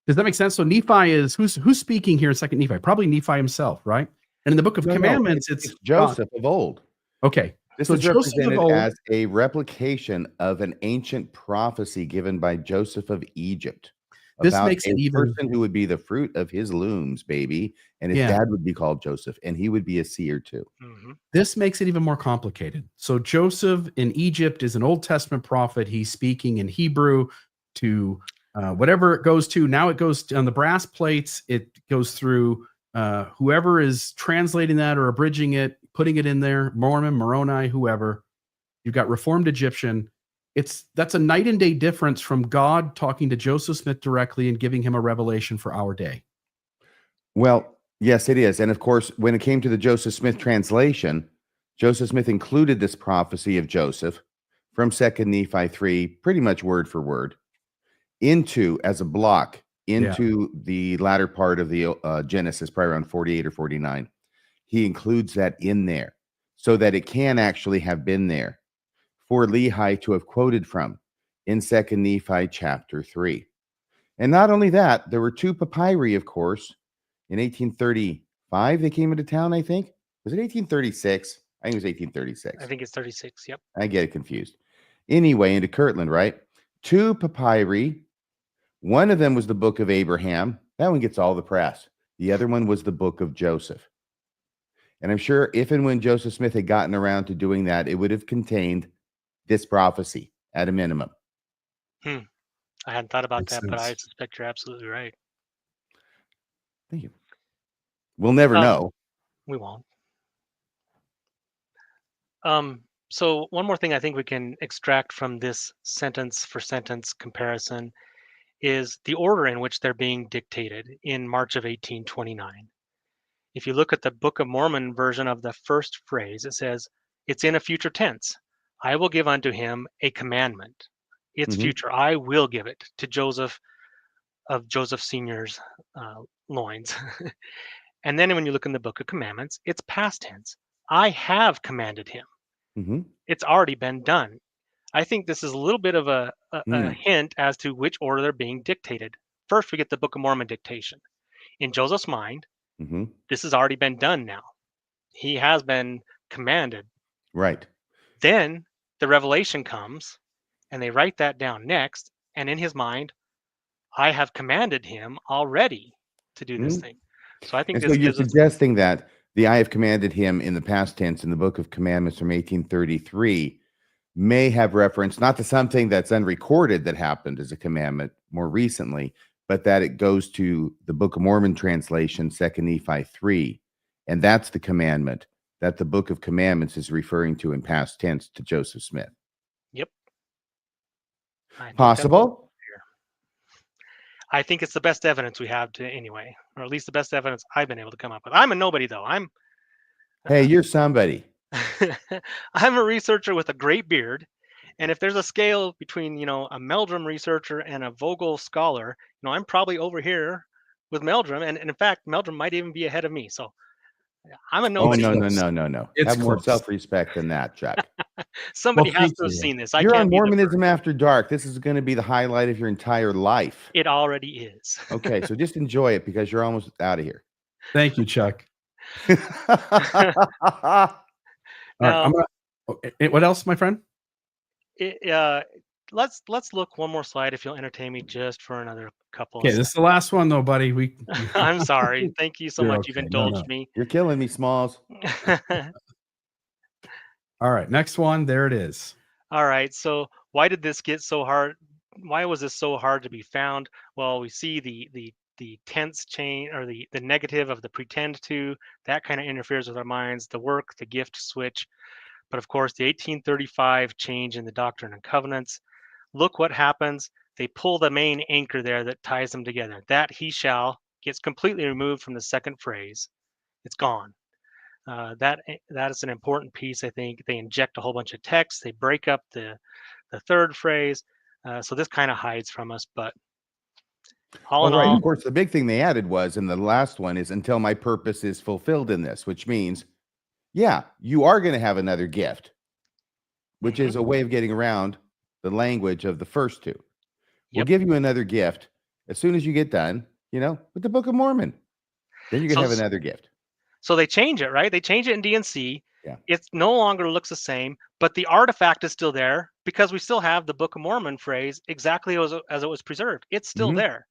does that make sense? So Nephi is, who's speaking here in Second Nephi? Probably Nephi himself, right? And in the Book of Commandments, it's Joseph of old. Okay. This So is Joseph represented of old, as a replication of an ancient prophecy given by Joseph of Egypt This about makes a it even- person who would be the fruit of his looms, baby, and his Yeah. dad would be called Joseph, and he would be a seer too. Mhm. this makes it even more complicated. So Joseph in Egypt is an Old Testament prophet. He's speaking in Hebrew to whatever it goes to. Now it goes on the brass plates. It goes through whoever is translating that or abridging it, putting it in there, Mormon, Moroni, whoever. You've got Reformed Egyptian. That's a night and day difference from God talking to Joseph Smith directly and giving him a revelation for our day. Well, yes, it is. And of course, when it came to the Joseph Smith translation, Joseph Smith included this prophecy of Joseph from 2 Nephi 3, pretty much word for word, as a block into the latter part of the Genesis, probably around 48 or 49. He includes that in there so that it can actually have been there for Lehi to have quoted from in 2 Nephi chapter 3. And not only that, there were two papyri, of course, in 1835. They came into town, I think. Was it 1836? I think it was 1836. I think it's 36. Yep. I get it confused. Anyway, into Kirtland, right? Two papyri. One of them was the Book of Abraham. That one gets all the press. The other one was the Book of Joseph. And I'm sure if and when Joseph Smith had gotten around to doing that, it would have contained this prophecy at a minimum. I hadn't thought about Makes that, but I sense. suspect you're absolutely right. Thank you. We'll never know. We won't. So one more thing I think we can extract from this sentence for sentence comparison is the order in which they're being dictated in March of 1829. If you look at the Book of Mormon version of the first phrase, it says, it's in a future tense. I will give unto him a commandment. It's future. I will give it to Joseph of Joseph Sr.'s loins. And then when you look in the Book of Commandments, it's past tense. I have commanded him. It's already been done. I think this is a little bit of a hint as to which order they're being dictated. First, we get the Book of Mormon dictation. In Joseph's mind, this has already been done now. He has been commanded. Right. Then the revelation comes, and they write that down next. And in his mind, I have commanded him already to do this thing. So I think and this so you're gives us suggesting that the I have commanded him in the past tense in the Book of Commandments from 1833 may have reference not to something that's unrecorded that happened as a commandment more recently, but that it goes to the Book of Mormon translation, 2 Nephi 3. And that's the commandment that the Book of Commandments is referring to in past tense to Joseph Smith. Yep. I think Possible? I think it's the best evidence we have to anyway, or at least the best evidence I've been able to come up with. I'm a nobody though. Hey, you're somebody. I'm a researcher with a great beard. And if there's a scale between, a Meldrum researcher and a Vogel scholar, I'm probably over here with Meldrum. And in fact, Meldrum might even be ahead of me. So I'm a nobody. Oh, no. It's Have more close. self-respect than that, Chuck. Somebody Well, has thank to have you. seen this. You're I on can't be the Mormonism first. After Dark. This is going to be the highlight of your entire life. It already is. Okay, so just enjoy it because you're almost out of here. Thank you, Chuck. All right, Now, what else, my friend? let's look one more slide if you'll entertain me just for another couple Okay, of this is the last one, though, buddy. I'm sorry. Thank you so You're much. You've okay. indulged No. me. You're killing me, Smalls. All right, next one. There it is. All right. So why did this get so hard? Why was this so hard to be found? Well, we see the tense chain, or the negative of the pretend to, that kind of interferes with our minds. The work, the gift switch, but of course the 1835 change in the Doctrine and Covenants. Look what happens. They pull the main anchor there that ties them together. That he shall gets completely removed from the second phrase. It's gone. That is an important piece. I think they inject a whole bunch of text. They break up the third phrase. So this kind of hides from us, but all in Right. all, Of course, the big thing they added was, in the last one, is until my purpose is fulfilled in this, which means, yeah, you are going to have another gift, which is a way of getting around the language of the first two. We'll Yep. give you another gift as soon as you get done, with the Book of Mormon. Then you're going to have another gift. So they change it, right? They change it in DNC. Yeah. It no longer looks the same, but the artifact is still there because we still have the Book of Mormon phrase exactly as it was preserved. It's still there.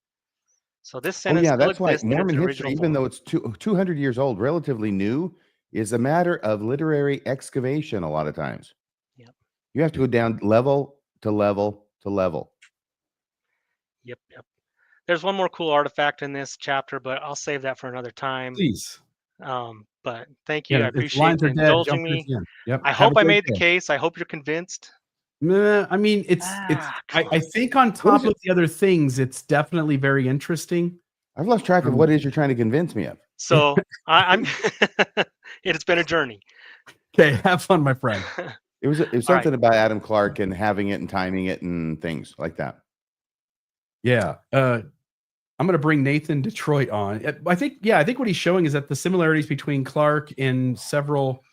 So this Oh, sentence yeah, still that's why exists in its Mormon history, original even form. though it's 200 years old, relatively new, is a matter of literary excavation a lot of times. Yep. You have to go down level to level to level. Yep. There's one more cool artifact in this chapter, but I'll save that for another time. Please. But thank you. I if the appreciate lines you are dead, indulging jump me. in. Yep. I Have hope a I great made the day. case. I hope you're convinced. I mean, it's I think on top of the other things, it's definitely very interesting. I've lost track of what it is you're trying to convince me of. So I'm it's been a journey. Okay, have fun, my friend. It was something about Adam Clarke and having it and timing it and things like that. Yeah. I'm going to bring Nathan Detroit on. I think what he's showing is that the similarities between Clarke in several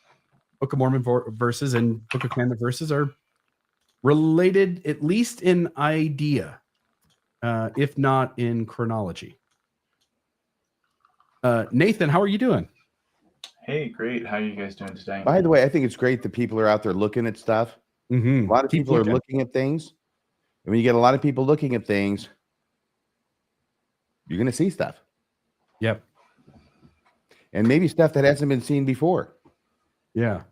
Book of Mormon verses and Book of Commandment verses are related, at least in idea, if not in chronology. Nathan, how are you doing? Hey, great. How are you guys doing today? By the way, I think it's great that people are out there looking at stuff. A lot of people are looking at things. And when you get a lot of people looking at things, you're going to see stuff. Yep. And maybe stuff that hasn't been seen before. Yeah.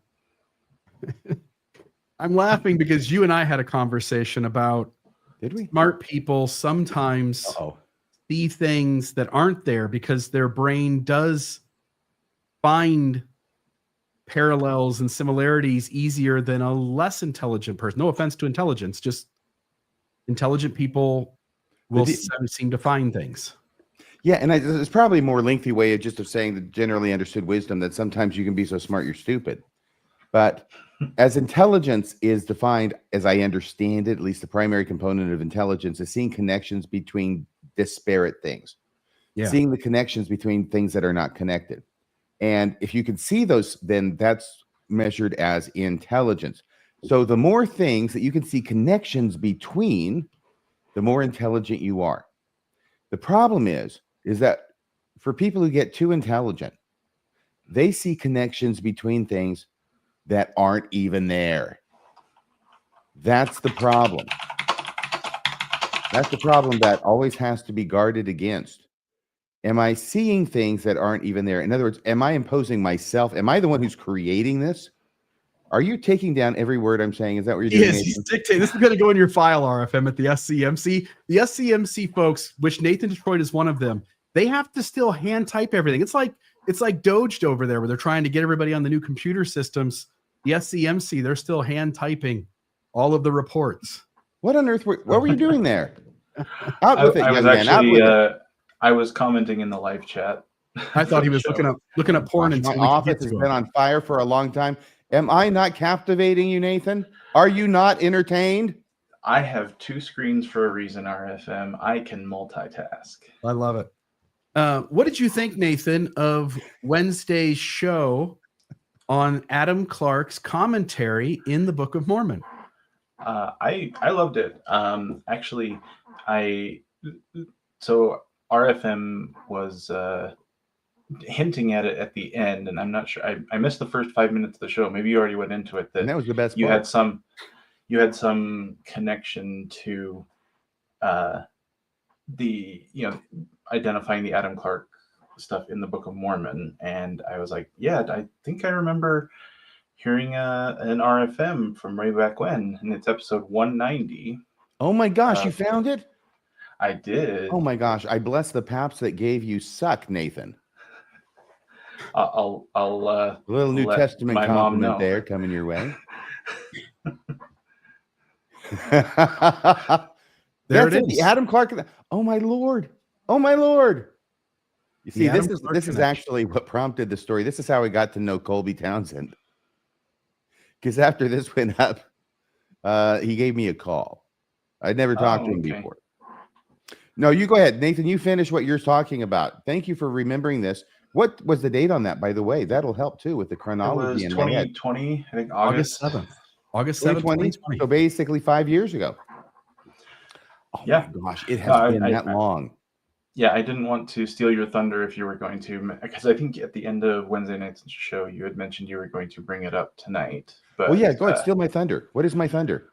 I'm laughing because you and I had a conversation about, did we? Smart people sometimes see things that aren't there because their brain does find parallels and similarities easier than a less intelligent person. No offense to intelligence, just intelligent people will seem to find things. Yeah, and it's probably a more lengthy way of saying the generally understood wisdom that sometimes you can be so smart you're stupid. But as intelligence is defined, as I understand it, at least the primary component of intelligence is seeing connections between disparate things. Yeah. Seeing the connections between things that are not connected. And if you can see those, then that's measured as intelligence. So the more things that you can see connections between, the more intelligent you are. The problem is that for people who get too intelligent, they see connections between things that aren't even there. That's the problem. That's the problem that always has to be guarded against. Am I seeing things that aren't even there? In other words, am I imposing myself? Am I the one who's creating this? Are you taking down every word I'm saying? Is that what you're doing? Yes, he's dictating. This is going to go in your file, RFM, at the SCMC. The SCMC folks, which Nathan Detroit is one of them, they have to still hand type everything. It's like Doged over there, where they're trying to get everybody on the new computer systems. The SCMC, they're still hand typing all of the reports. What on earth? What were you doing there? Out with it, young man. Out with it. I was commenting in the live chat. I thought he was looking up porn. Gosh, my office has been on fire for a long time. Am I not captivating you, Nathan? Are you not entertained? I have two screens for a reason, RFM. I can multitask. I love it. What did you think, Nathan, of Wednesday's show on Adam Clarke's commentary in the Book of Mormon? I loved it. Actually, so RFM was hinting at it at the end, and I'm not sure. I missed the first 5 minutes of the show. Maybe you already went into it. And that was the best you part. had some connection to identifying the Adam Clarke stuff in the Book of Mormon, and I was like, yeah, I think I remember hearing an RFM from way back when, and it's episode 190. Oh my gosh, you found it? I did. Oh my gosh, I bless the paps that gave you suck, Nathan. I'll A little New let Testament my mom compliment know. there coming your way. There That's it The is. Adam Clarke. Oh my Lord. Oh my Lord. You see, The this Adam is Clarke this is connection. actually what prompted the story. This is how I got to know Colby Townsend. Because after this went up, he gave me a call. I'd never talked to him before. No, you go ahead, Nathan. You finish what you're talking about. Thank you for remembering this. What was the date on that, by the way? That'll help too with the It chronology was in my head. 2020, I think August August. 7th. August 7th, 2020. So basically 5 years ago. Oh Yeah. my gosh, it has been that long. Yeah, I didn't want to steal your thunder if you were going to, because I think at the end of Wednesday night's show, you had mentioned you were going to bring it up tonight. But Well, yeah, go ahead, steal my thunder. What is my thunder?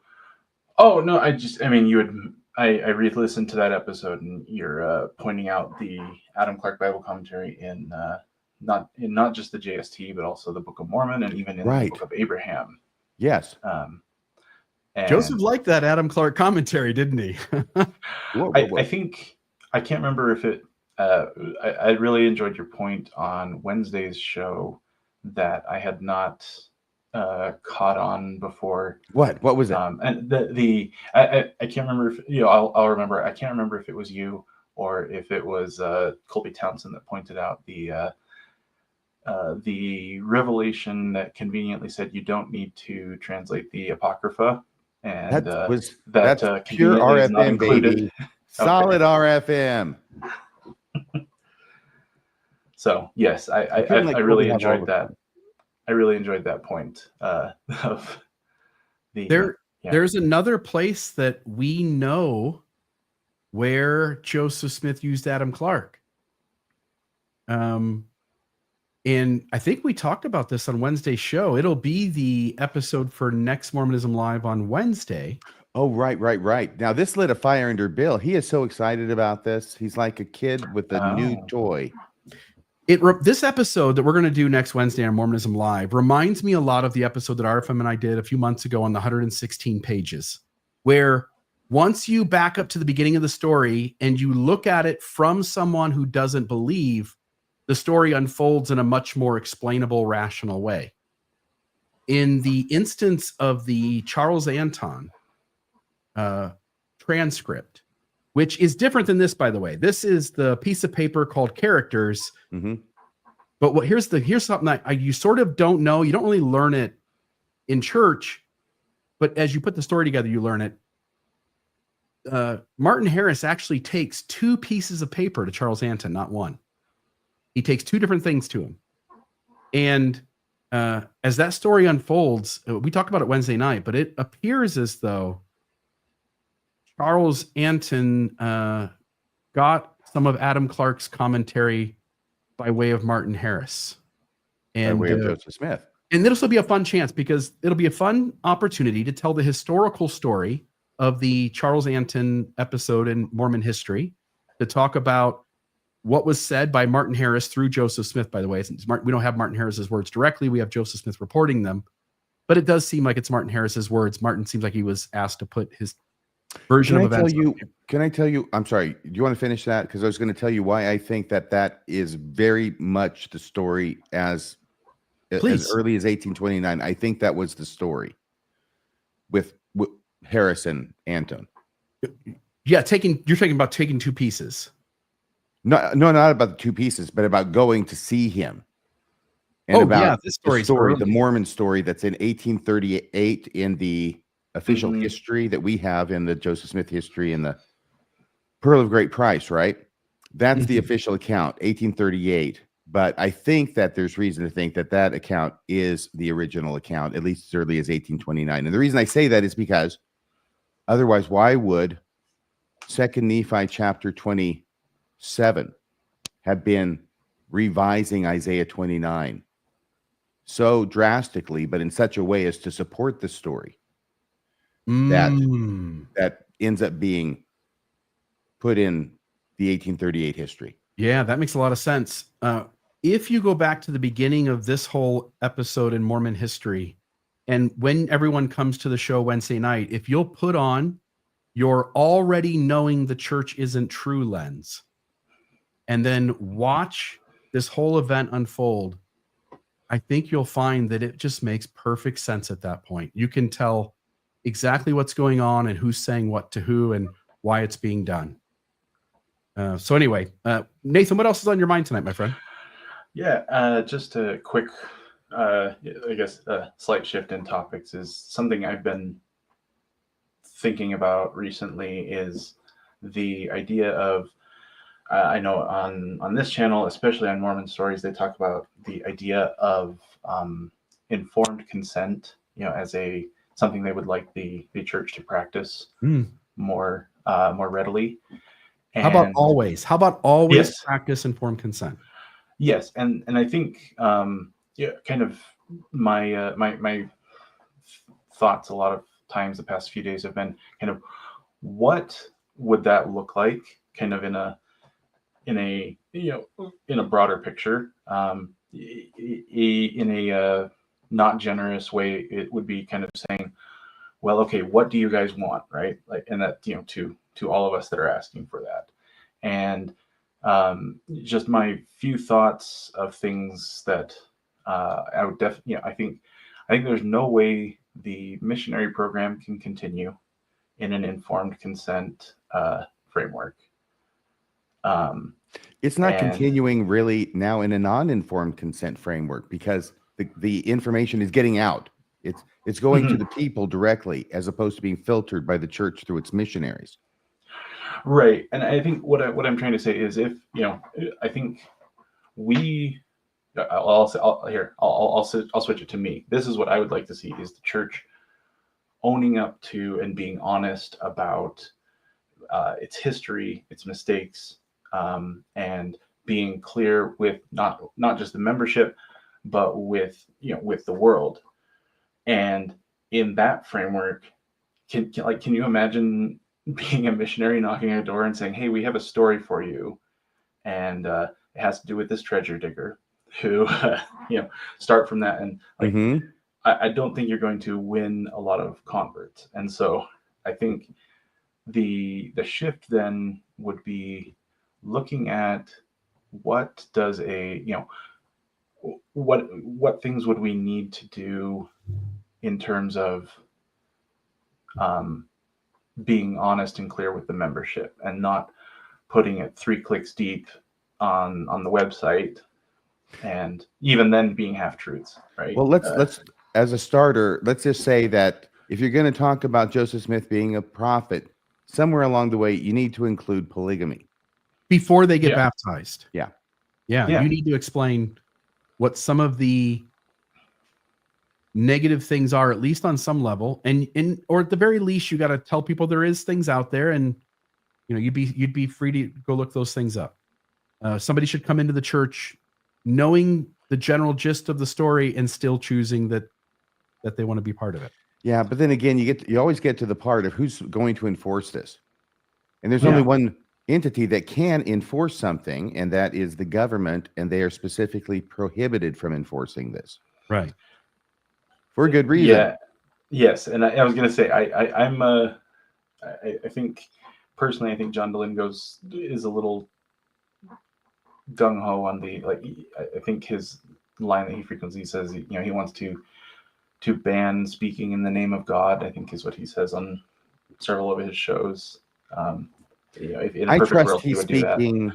Oh no, you would. I re-listened to that episode, and you're pointing out the Adam Clarke Bible commentary in not just the JST, but also the Book of Mormon, and even in the Book of Abraham. Yes. And Joseph liked that Adam Clarke commentary, didn't he? I think, I can't remember if it. I really enjoyed your point on Wednesday's show that I had not caught on before. What was it? And I can't remember if I'll remember. I can't remember if it was you or if it was Colby Townsend that pointed out the revelation that conveniently said you don't need to translate the Apocrypha, and that's pure RFM, baby. Solid RFM. So yes, I really enjoyed that. I really enjoyed that point of the. There's another place that we know where Joseph Smith used Adam Clarke. And I think we talked about this on Wednesday's show. It'll be the episode for Next Mormonism Live on Wednesday. Oh, right. Now, this lit a fire under Bill. He is so excited about this. He's like a kid with a new toy. This episode that we're going to do next Wednesday on Mormonism Live reminds me a lot of the episode that RFM and I did a few months ago on the 116 pages, where once you back up to the beginning of the story and you look at it from someone who doesn't believe, the story unfolds in a much more explainable, rational way. In the instance of the Charles Anthon transcript, which is different than this, by the way. This is the piece of paper called Characters. Mm-hmm. But here's something that you sort of don't know. You don't really learn it in church, but as you put the story together, you learn it. Martin Harris actually takes two pieces of paper to Charles Anthon, not one. He takes two different things to him. And as that story unfolds, we talked about it Wednesday night, but it appears as though Charles Anthon got some of Adam Clarke's commentary by way of Martin Harris. And by way of Joseph Smith. And this will be a fun chance because it'll be a fun opportunity to tell the historical story of the Charles Anthon episode in Mormon history, to talk about what was said by Martin Harris through Joseph Smith, by the way. We don't have Martin Harris's words directly. We have Joseph Smith reporting them, but it does seem like it's Martin Harris's words. Martin seems like he was asked to put his version of events. Can I tell you, I'm sorry, do you want to finish that? Because I was going to tell you why I think that is very much the story as early as 1829. I think that was the story with Harris and Anthon. Yeah, you're talking about taking two pieces. No, not about the two pieces, but about going to see him. And this story, the Mormon story that's in 1838 in the official history that we have in the Joseph Smith history and the Pearl of Great Price, right? That's the official account, 1838. But I think that there's reason to think that account is the original account, at least as early as 1829. And the reason I say that is because otherwise, why would 2 Nephi chapter 27 have been revising Isaiah 29 so drastically, but in such a way as to support the story that ends up being put in the 1838 history? Yeah, that makes a lot of sense. if you go back to the beginning of this whole episode in Mormon history, and when everyone comes to the show Wednesday night, if you'll put on your already knowing the church isn't true lens, and then watch this whole event unfold, I think you'll find that it just makes perfect sense at that point. You can tell exactly what's going on and who's saying what to who and why it's being done. So anyway, Nathan, what else is on your mind tonight, my friend? Yeah, just a quick, I guess, a slight shift in topics is something I've been thinking about recently is the idea of, I know on this channel, especially on Mormon Stories, they talk about the idea of informed consent, as something they would like the church to practice more readily. How about always? How about always Yes. practice informed consent? Yes, and I think kind of my my thoughts a lot of times the past few days have been kind of what would that look like, kind of in a broader picture, in a not generous way. It would be kind of saying, well, okay, what do you guys want, right? Like, and that to all of us that are asking for that, and just my few thoughts of things that I would definitely, I think there's no way the missionary program can continue in an informed consent framework. It's not continuing really now in a non-informed consent framework because the information is getting out. It's going to the people directly as opposed to being filtered by the church through its missionaries. Right, and I think what I'm trying to say is, if I think I'll switch it to me. This is what I would like to see: is the church owning up to and being honest about its history, its mistakes, and being clear with not just the membership, but with the world. And in that framework, can you imagine being a missionary knocking on a door and saying, hey, we have a story for you, and it has to do with this treasure digger who start from that, and I don't think you're going to win a lot of converts. And so I think the shift then would be looking at what does what things would we need to do in terms of being honest and clear with the membership, and not putting it 3 clicks deep on the website, and even then being half truths, right? Well, let's as a starter, let's just say that if you're going to talk about Joseph Smith being a prophet, somewhere along the way you need to include polygamy Before they get baptized. Yeah. You need to explain what some of the negative things are, at least on some level, and or at the very least you got to tell people there is things out there, and you'd be free to go look those things up. Somebody should come into the church knowing the general gist of the story and still choosing that they want to be part of it. Yeah, but then again, you always get to the part of who's going to enforce this, and there's only one entity that can enforce something, and that is the government, and they are specifically prohibited from enforcing this. Right. For a good reason. Yeah. Yes, and I was going to say I think personally, I think John Delingo is a little gung ho on the I think his line that he frequently says, he wants to ban speaking in the name of God, I think is what he says on several of his shows. If in a perfect trust world, he's he would do that. speaking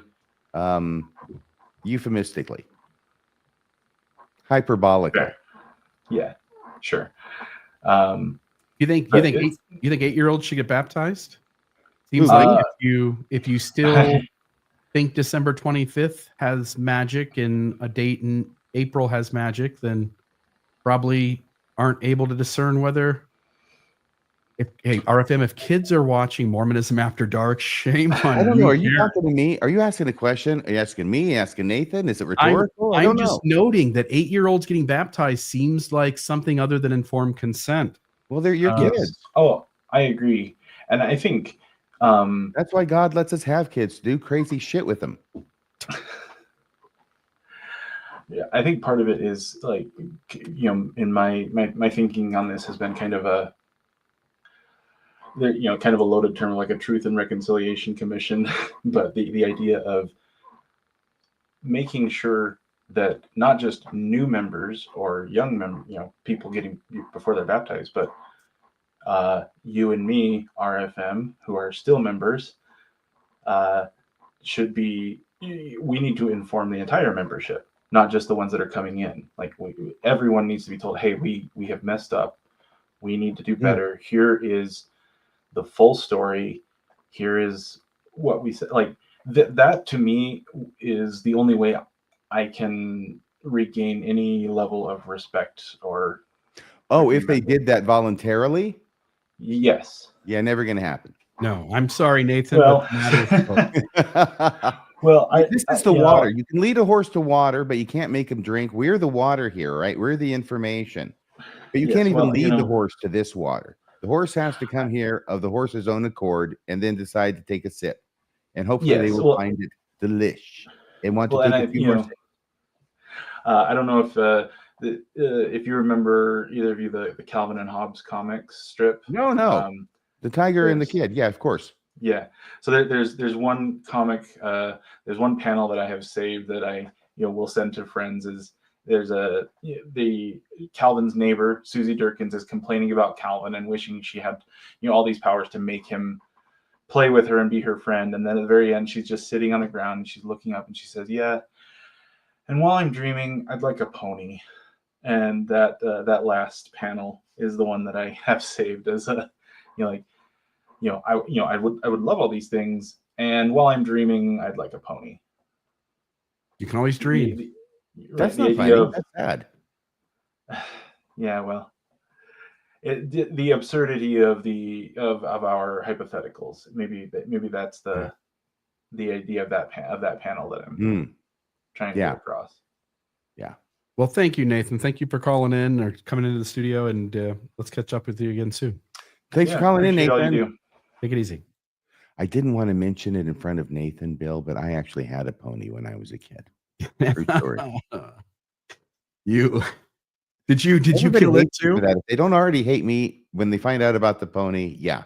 euphemistically, hyperbolically. Fair. Yeah, sure. You think 8-year-olds should get baptized? Seems like if you still think December 25th has magic and a date in April has magic, then probably aren't able to discern whether. RFM, if kids are watching Mormonism After Dark, shame on you. I don't know. Are you talking to me? Are you asking a question? Are you asking me? Asking Nathan? Is it rhetorical? I'm just noting that 8-year-olds getting baptized seems like something other than informed consent. Well, they're your kids. Oh, I agree. And I think that's why God lets us have kids, do crazy shit with them. Yeah, I think part of it is like, in my thinking on this has been kind of kind of a loaded term, like a truth and reconciliation commission, but the idea of making sure that not just new members or young members, people getting before they're baptized, but you and me, RFM, who are still members, we need to inform the entire membership, not just the ones that are coming in. Like everyone needs to be told, hey, we have messed up. We need to do better. Here is the full story. Here is what we said. Like that to me is the only way I can regain any level of respect or. Oh, if they did that voluntarily? Yes. Yeah, never going to happen. No, I'm sorry, Nathan. Well, This is the water. You can lead a horse to water, but you can't make him drink. We're the water here, right? We're the information. But you can't even lead the horse to this water. The horse has to come here of the horse's own accord and then decide to take a sip. And hopefully they will find it delish and want to take a few more sips. I don't know if you remember, either of you, the Calvin and Hobbes comics strip. No. The Tiger and the Kid. Yeah, of course. Yeah. So there's one comic, there's one panel that I have saved that I will send to friends. There's the Calvin's neighbor, Susie Durkins, is complaining about Calvin and wishing she had all these powers to make him play with her and be her friend. And then at the very end, she's just sitting on the ground and she's looking up and she says, "Yeah. And while I'm dreaming, I'd like a pony." And that last panel is the one that I have saved as I would love all these things, and while I'm dreaming, I'd like a pony. You can always dream. That's not funny. That's sad. Yeah, well, the absurdity of our hypotheticals. Maybe that's the idea of that panel that I'm trying to get across. Yeah. Well, thank you, Nathan. Thank you for calling in or coming into the studio, and let's catch up with you again soon. Thanks for calling in, Nathan. Take it easy. I didn't want to mention it in front of Nathan, Bill, but I actually had a pony when I was a kid. True story. Did you kill it too? If they don't already hate me when they find out about the pony, yeah.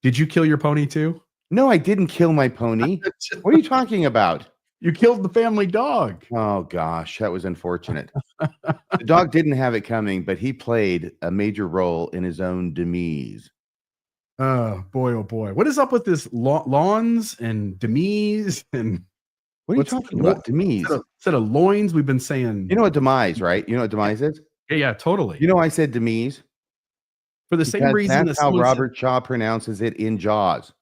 Did you kill your pony too? No, I didn't kill my pony. What are you talking about? You killed the family dog. Oh gosh, that was unfortunate. The dog didn't have it coming, but he played a major role in his own demise. Oh boy! What is up with this lawns and demise and? What are you talking about? Demise. Instead of loins, we've been saying. You know what demise, right? You know what demise is? Yeah, totally. You know, I said demise for the same reason. That's how Robert Shaw pronounces it in Jaws.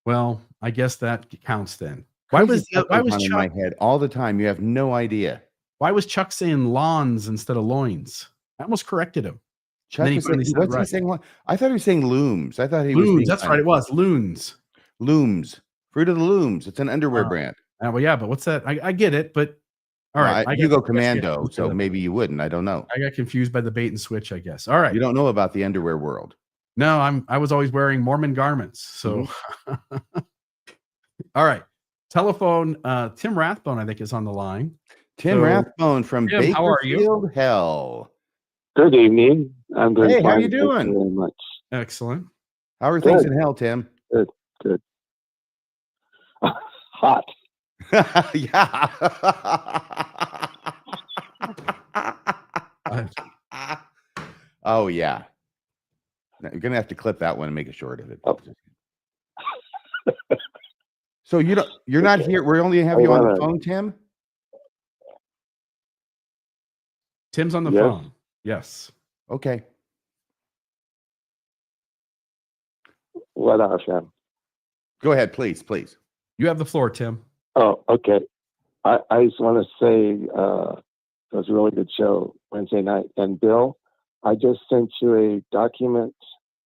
Well, I guess that counts then. Why was Chuck in my head all the time? You have no idea. Why was Chuck saying lawns instead of loins? I almost corrected him. Chuck is saying, what's he saying? I thought he was saying looms. I thought he was looms. That's right. It was loons. Looms. Fruit of the Looms. It's an underwear brand. Well, yeah, but what's that? I get it, but all right. You go commando, so maybe you wouldn't. I don't know. I got confused by the bait and switch, I guess. All right. You don't know about the underwear world. No, I was always wearing Mormon garments. So all right. Telephone, Tim Rathbone, I think, is on the line. Tim Rathbone from Tim, how are you? Bakersfield Hell. Good evening. I'm doing fine. How are you doing? Thank you very much. Excellent. How are things in hell, Tim? Good. Hot. Yeah. Oh yeah. You're gonna have to clip that one and make a short of it. Oh. So you're not here. We only have you on the phone, Tim. Tim's on the phone. Yes. Okay. What else, Sam? Go ahead, please. You have the floor, Tim. Oh, okay. I just want to say it was a really good show Wednesday night. And Bill, I just sent you a document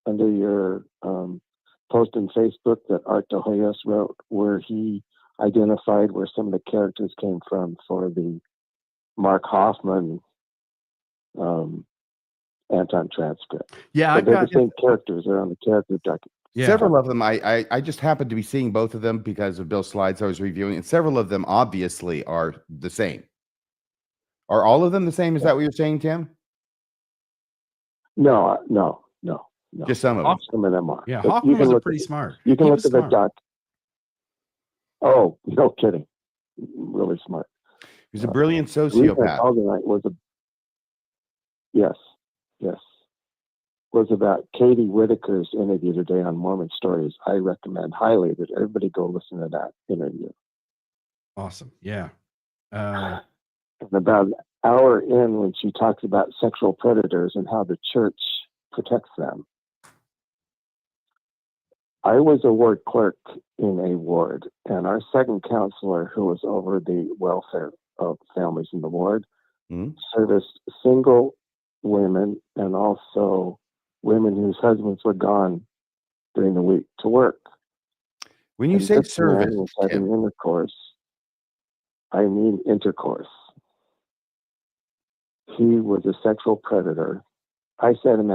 under your post on Facebook that Art de Hoyos wrote, where he identified where some of the characters came from for the Mark Hoffman Anthon transcript. Yeah, so they're the same characters. They're on the character document. Yeah. Several of them, I just happened to be seeing both of them because of Bill's slides I was reviewing, and several of them obviously are the same. Are all of them the same? Is that what you're saying, Tim? No. Just some of them. Some of them are. Yeah, But Hoffman was pretty smart. You can He look was at the smart. doc. Oh, no kidding. Really smart. He's a brilliant The reason I sociopath. called tonight was yes, was about Katie Whitaker's interview today on Mormon Stories. I recommend highly that everybody go listen to that interview. Awesome. Yeah. And about an hour in, when she talks about sexual predators and how the church protects them. I was a ward clerk in a ward, and our second counselor, who was over the welfare of families in the ward, serviced single women and also women whose husbands were gone during the week to work. When you And say this man service, was having Tim, intercourse. I mean intercourse. He was a sexual predator. I sat him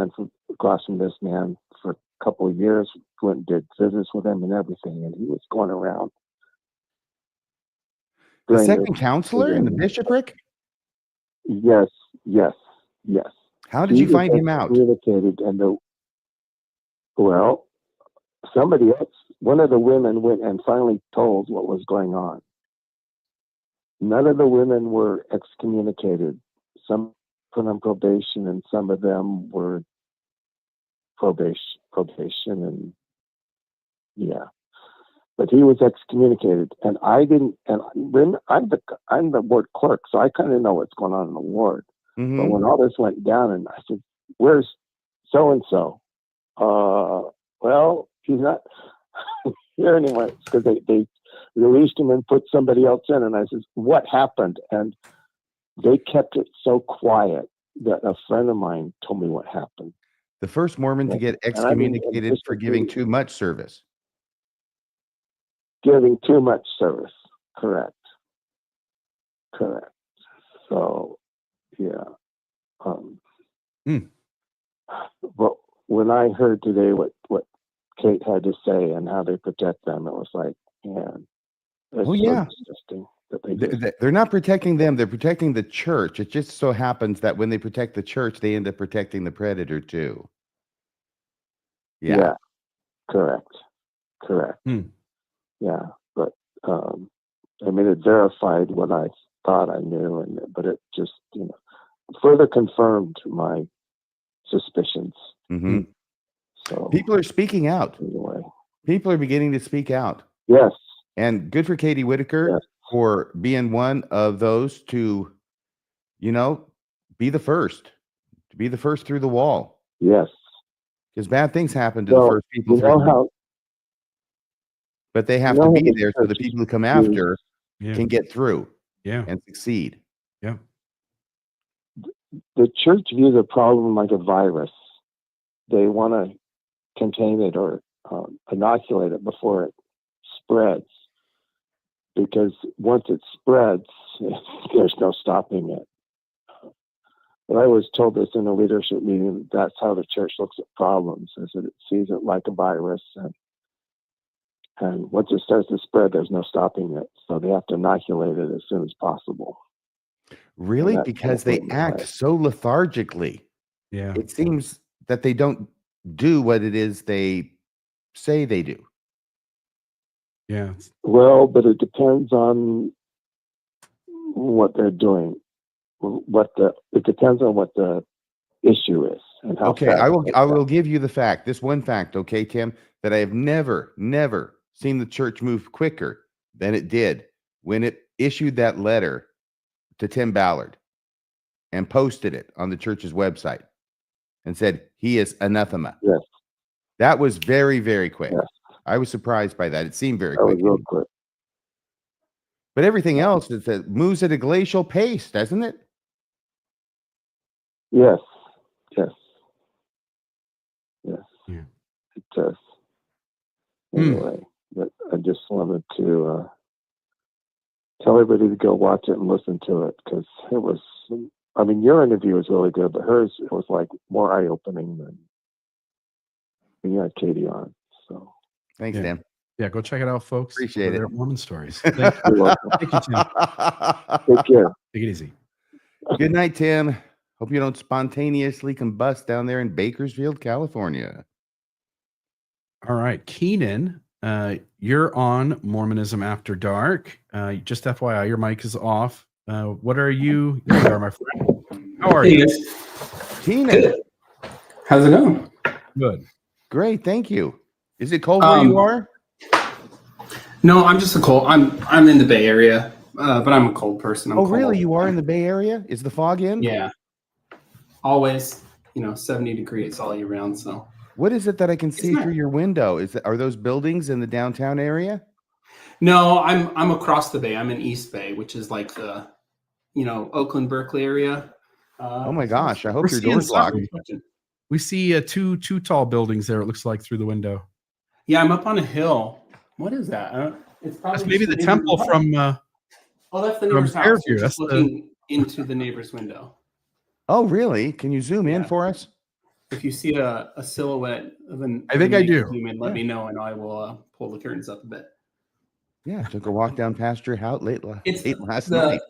across from this man for a couple of years, went and did visits with him and everything, and he was going around. the during second counselor in the bishopric? Yes. How did you find him out? Communicated, and somebody else, one of the women went and finally told what was going on. None of the women were excommunicated. Some put on probation, and some of them were probation, and yeah. But he was excommunicated, and I didn't. And I'm the ward clerk, so I kind of know what's going on in the ward. Mm-hmm. But when all this went down, and I said, "Where's so and so?" Well, he's not here anymore, because they released him and put somebody else in. And I said, "What happened?" And they kept it so quiet that a friend of mine told me what happened. The first Mormon to get excommunicated for giving too much service. Giving too much service. Correct. So, yeah. But when I heard today what Kate had to say and how they protect them, it was like, man, that's so disgusting that They're not protecting them. They're protecting the church. It just so happens that when they protect the church, they end up protecting the predator too. Yeah. Correct. Yeah. But, it verified what I thought I knew, but it just, further confirmed my suspicions. Mm-hmm. So people are speaking out. Anyway. People are beginning to speak out. Yes. And good for Katie Whitaker for being one of those to, be the first through the wall. Yes. Because bad things happen to the first people through the wall. But they have to be there so the people who come after can get through and succeed. Yeah. The church views a problem like a virus. They want to contain it or inoculate it before it spreads. Because once it spreads, there's no stopping it. But I was told this in a leadership meeting, that's how the church looks at problems, is that it sees it like a virus. And once it starts to spread, there's no stopping it. So they have to inoculate it as soon as possible. Really? Because they act so lethargically. Yeah. It seems that they don't do what it is they say they do. Yeah. Well, but it depends on what they're doing. It depends on what the issue is and how. Okay, I will give you the fact. This one fact, okay, Tim, that I have never seen the church move quicker than it did when it issued that letter to Tim Ballard and posted it on the church's website and said he is anathema. Yes. That was very, very quick. Yes. I was surprised by that. It seemed very quick. quick. Was real quick. But everything else moves at a glacial pace, doesn't it? Yes. Yeah. It does. Anyway, but I just wanted to tell everybody to go watch it and listen to it, because it was, your interview was really good, but hers, it was like more eye-opening than when you had Katie on. So Thanks, Yeah. Dan. Yeah, go check it out, folks. Appreciate over there it. at Mormon Stories. Thank you. you're welcome. Thank you, Tim. Take care. Take it easy. Good night, Tim. Hope you don't spontaneously combust down there in Bakersfield, California. All right, Keenan, you're on Mormonism After Dark. Just FYI, your mic is off. What are you? There you are, my friend. How are Hey you? guys. Keenan, Good. How's it going? Good. great, thank you. Is it cold where you are? No, I'm just a cold. I'm in the Bay Area, but I'm a cold person. I'm Oh, cold really? all the You are time. in the Bay Area? Is the fog in? Yeah. Always, 70 degrees all year round. So What is it that I can see not- through your window? Are those buildings in the downtown area? no, I'm across the Bay. I'm in East Bay, which is like the Oakland, Berkeley area. Oh my gosh! I We're hope your seeing door's locked. something. We see two tall buildings there. It looks like through the window. Yeah, I'm up on a hill. What is that? It's probably That's maybe just the temple neighbor's from. house. Oh, that's the from neighbor's house. Fairview. You're That's just looking into the neighbor's window. Oh, really? Can you zoom in Yeah. for us? If you see a silhouette of an, I think I do. zoom in, let me know, and I will pull the curtains up a bit. Yeah, took a walk down past your house late last the night.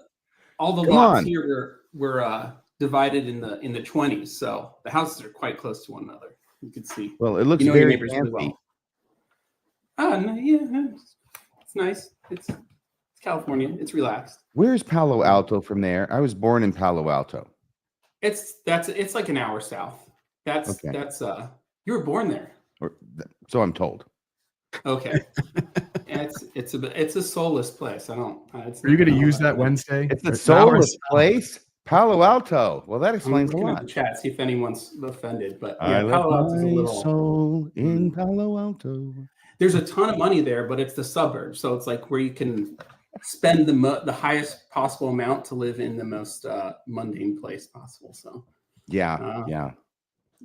all the Come lots on. here were divided in the 20s, so the houses are quite close to one another. You could see. Well, it looks your very neighbors fancy. really well. No, yeah, no, it's nice. It's California. It's relaxed. Where's Palo Alto from there? I was born in Palo Alto. It's like an hour south. That's you were born there. So I'm told. Okay. It's a soulless place. I don't. Are you going to use that Wednesday? It's a Or soulless hours? place. Palo Alto. Well, that I'm explains a looking at lot. the chat, see if anyone's offended. But I yeah, left Palo Alto's a my little. soul in Palo Alto. There's a ton of money there, but it's the suburbs, so it's like where you can spend the highest possible amount to live in the most mundane place possible. So Yeah, yeah.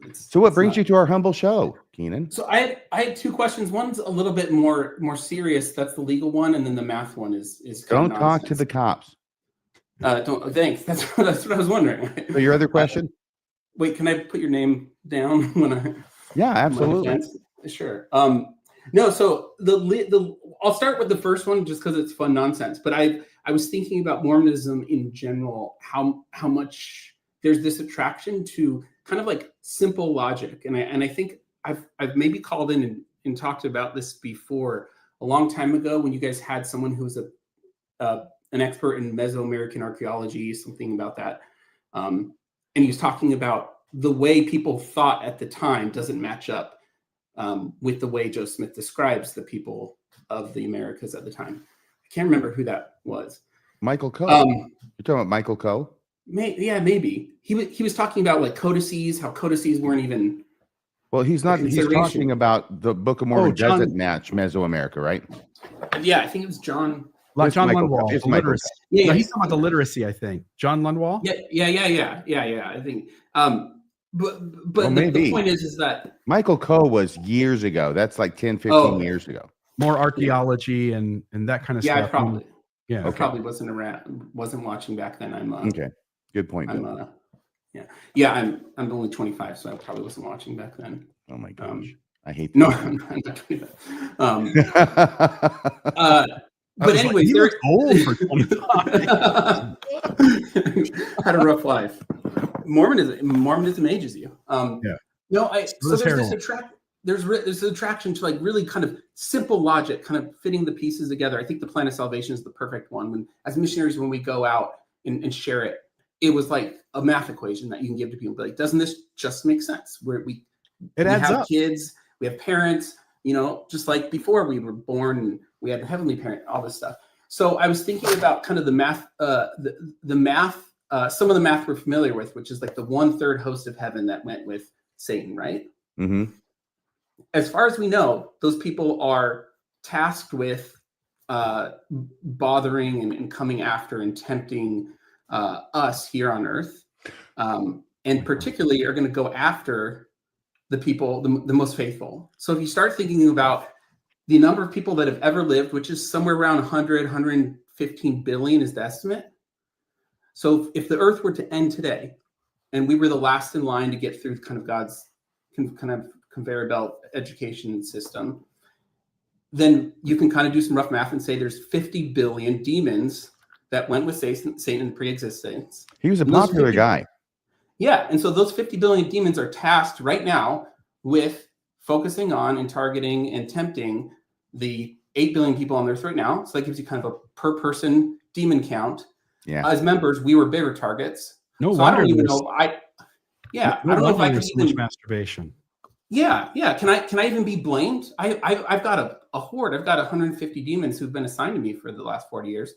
it's, So what it's brings not- you to our humble show, Keenan? So I had two questions. One's a little bit more serious. That's the legal one, and then the math one is kind Don't of talk to nonsense. the cops. Don't thanks. That's what I was wondering. So your other question? Wait, can I put your name down when I? Yeah, my absolutely. defense? Sure. No, so I'll start with the first one just because it's fun nonsense. But I was thinking about Mormonism in general, how much there's this attraction to kind of like simple logic, and I think I've maybe called in and talked about this before a long time ago when you guys had someone who was an expert in Mesoamerican archaeology, something about that, and he was talking about the way people thought at the time doesn't match up with the way Joe Smith describes the people of the Americas at the time. I can't remember who that was. Michael Coe. Um, You're talking about Michael Coe? Maybe he was talking about like codices, how codices weren't even. Well, he's not. He's consideration. talking about the Book of Mormon John- doesn't match Mesoamerica, right? Yeah, I think it was John. Like It's John Michael Lundwall. Coe. It's the Michael literacy. Yeah, No, he's talking about the literacy, I think. John Lundwall? Yeah. I think. But Well, the maybe. point is that Michael Coe was years ago. That's like 10, 15 Oh. years ago. More archaeology and that kind of I stuff. probably Yeah. I probably wasn't watching back then. I'm Okay. Good point, I'm Bill. I'm only 25, so I probably wasn't watching back then. Oh my gosh. I hate No, that. I'm not 25. I But was like, anyways, he looks old for 25. had a rough life. Mormonism ages you. Yeah. No, does there's heroin. there's an attraction to like really kind of simple logic, kind of fitting the pieces together. I think the plan of salvation is the perfect one. When as missionaries, when we go out and share it, it was like a math equation that you can give to people. But like, doesn't this just make sense? We It adds have up. kids, we have parents, just like before we were born, and we had the heavenly parent, all this stuff. So I was thinking about kind of the math, the math, some of the math we're familiar with, which is like the 1/3 host of heaven that went with Satan, right? Mm-hmm. As far as we know, those people are tasked with bothering and coming after and tempting us here on earth, and particularly are going to go after the people, the most faithful. So if you start thinking about the number of people that have ever lived, which is somewhere around 115 billion is the estimate. So if the earth were to end today and we were the last in line to get through kind of God's kind of conveyor belt education system, then you can kind of do some rough math and say there's 50 billion demons that went with Satan in pre-existence. He was a And those popular 50 guy. Yeah, and so those 50 billion demons are tasked right now with focusing on and targeting and tempting the 8 billion people on Earth right now. So that gives you kind of a per person demon count. Yeah. As members, we were bigger targets. No So I wonder don't even there's- know. I don't know if wonder I can there's so much even. masturbation. Yeah. Can I even be blamed? I've got a horde. I've got 150 demons who've been assigned to me for the last 40 years.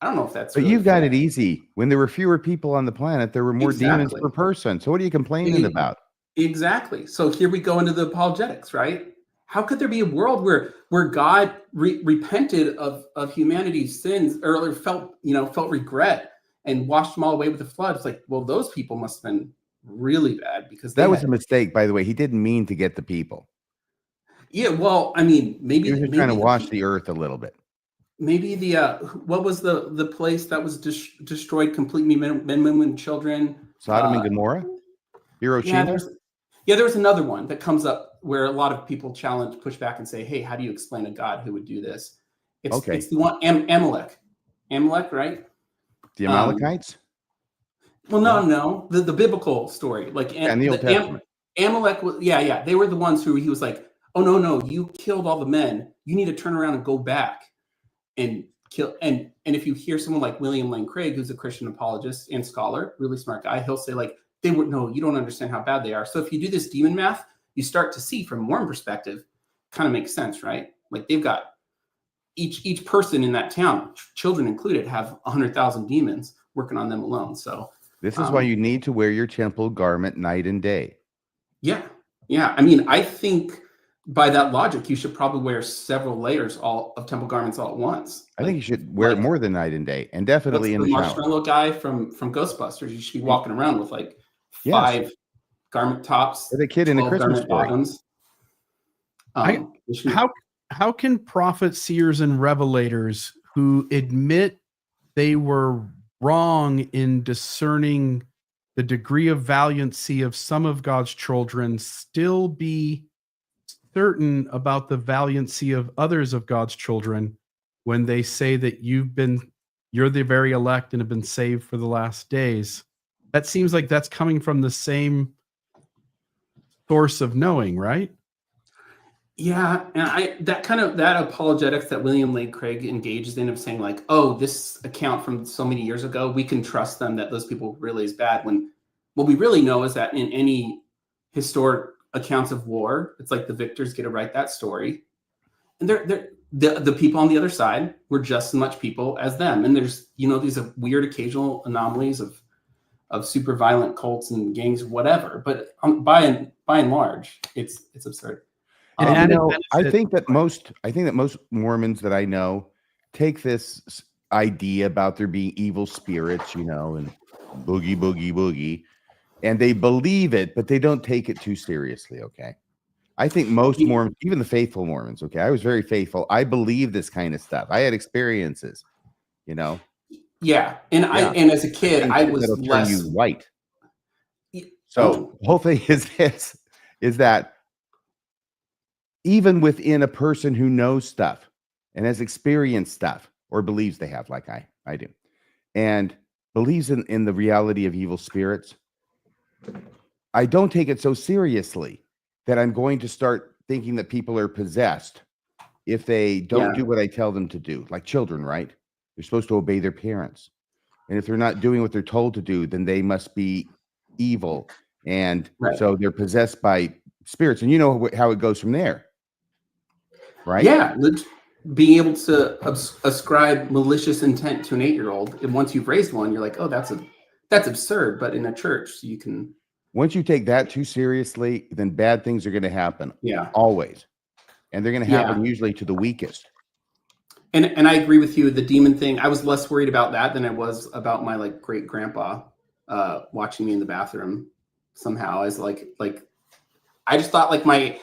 I don't know if that's. But really you've got fair. it easy. When there were fewer people on the planet, there were more demons Exactly. per person. So what are you complaining about? Exactly. So here we go into the apologetics, right? How could there be a world where God repented of humanity's sins or felt regret and washed them all away with the flood? It's like, well, those people must have been really bad because That was a mistake, by the way. He didn't mean to get the people. Yeah, well, I mean, maybe He was just trying to wash the earth a little bit. Maybe the what was the place that was destroyed completely, men, women, and children? Sodom and Gomorrah? Hiroshima? Yeah, there was another one that comes up where a lot of people push back and say, hey, how do you explain a God who would do this? It's the one, Amalek, right? The Amalekites? Well, no, the biblical story, like in the Old Testament. Amalek was, they were the ones who he was like, oh no, you killed all the men. You need to turn around and go back and kill. And if you hear someone like William Lane Craig, who's a Christian apologist and scholar, really smart guy, he'll say like, you don't understand how bad they are. So if you do this demon math, you start to see from a Mormon perspective, kind of makes sense, right? Like they've got each person in that town, children included, have 100,000 demons working on them alone. So this is why you need to wear your temple garment night and day. Yeah. I mean, I think by that logic, you should probably wear several layers of temple garments all at once. I think you should wear it more than night and day, and definitely in the shower. Marshmallow guy from Ghostbusters. You should be walking around with like 5 garment tops. Or the kid in the Christmas story. Bottoms. How can prophets, seers, and revelators who admit they were wrong in discerning the degree of valiancy of some of God's children still be certain about the valiancy of others of God's children when they say that you're the very elect and have been saved for the last days? That seems like that's coming from the same source of knowing, right? Yeah, and that apologetics that William Lane Craig engages in of saying like, oh, this account from so many years ago, we can trust them that those people really is bad. When what we really know is that in any historic accounts of war, it's like the victors get to write that story, and the people on the other side were just as much people as them. And there's these weird occasional anomalies of super violent cults and gangs, whatever. But by and large, it's absurd. I think that most Mormons that I know take this idea about there being evil spirits, and boogie, and they believe it, but they don't take it too seriously. Okay. I think most Mormons, even the faithful Mormons, okay, I was very faithful. I believe this kind of stuff. I had experiences, Yeah. And as a kid, I was less. Turn you white. So the whole thing is this, is that even within a person who knows stuff and has experienced stuff or believes they have, like I do, and believes in the reality of evil spirits, I don't take it so seriously that I'm going to start thinking that people are possessed if they don't do what I tell them to do. Like children, right? They're supposed to obey their parents. And if they're not doing what they're told to do, then they must be evil. And so they're possessed by spirits. And you know how it goes from there. Right? Yeah, being able to ascribe malicious intent to an 8-year-old, and once you've raised one, you're like, oh, that's absurd. But in a church, you can. Once you take that too seriously, then bad things are going to happen. Yeah, always, and they're going to happen usually to the weakest. And I agree with you. The demon thing, I was less worried about that than I was about my great grandpa watching me in the bathroom. Somehow, as like I just thought my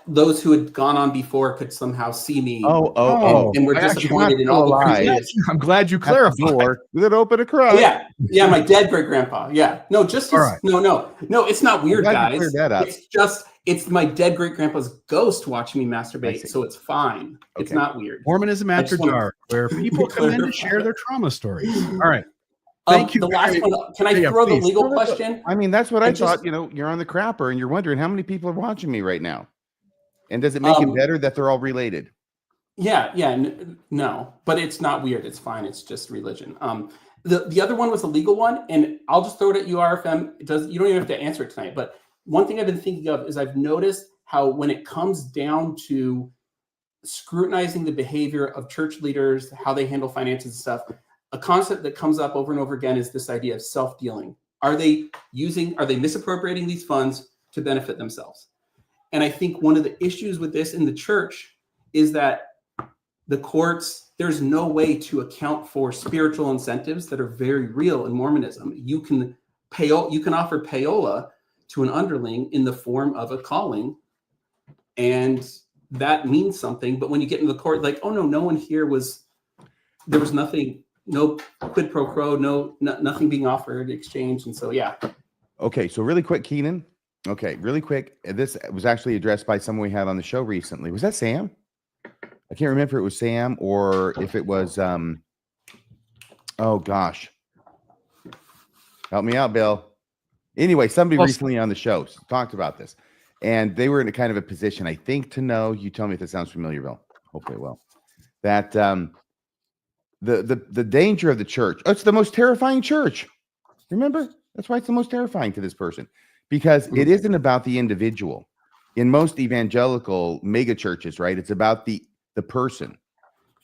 those who had gone on before could somehow see me. Oh, and were I actually disappointed in still all the alive. prejudice. I'm glad you At the clarified. door that open across. Yeah, my dead great grandpa. Yeah, no, just All his, right. no, it's not weird, glad you guys. cleared that up. It's my dead great grandpa's ghost watching me masturbate, see. so it's fine. It's Okay. not weird. Mormonism After just wanna Dark, where people come in to clarify share that. their trauma stories. All right. Thank you. The last one. Can I Yeah, throw the please. legal question? I mean, that's what I I just- thought. You're on the crapper and you're wondering how many people are watching me right now. And does it make it better that they're all related? Yeah, no, but it's not weird. It's fine. It's just religion. The other one was a legal one, and I'll just throw it at you, RFM. You don't even have to answer it tonight. But one thing I've been thinking of is I've noticed how when it comes down to scrutinizing the behavior of church leaders, how they handle finances and stuff, a concept that comes up over and over again is this idea of self-dealing. Are they misappropriating these funds to benefit themselves? And I think one of the issues with this in the church is that the courts, there's no way to account for spiritual incentives that are very real in Mormonism. You can offer payola to an underling in the form of a calling, and that means something. But when you get into the court, like, oh no one here there was nothing, no quid pro quo, nothing being offered, exchanged, and so yeah. Okay, so really quick, Keenan. Okay, really quick. This was actually addressed by someone we had on the show recently. Was that Sam? I can't remember if it was Sam or if it was oh gosh. Help me out, Bill. Anyway, somebody recently on the show talked about this. And they were in a kind of a position, I think, to know. You tell me if it sounds familiar, Bill. Hopefully it will. That the danger of the church. Oh, it's the most terrifying church. Remember? That's why it's the most terrifying to this person. Because it isn't about the individual. In most evangelical mega churches, right? It's about the person.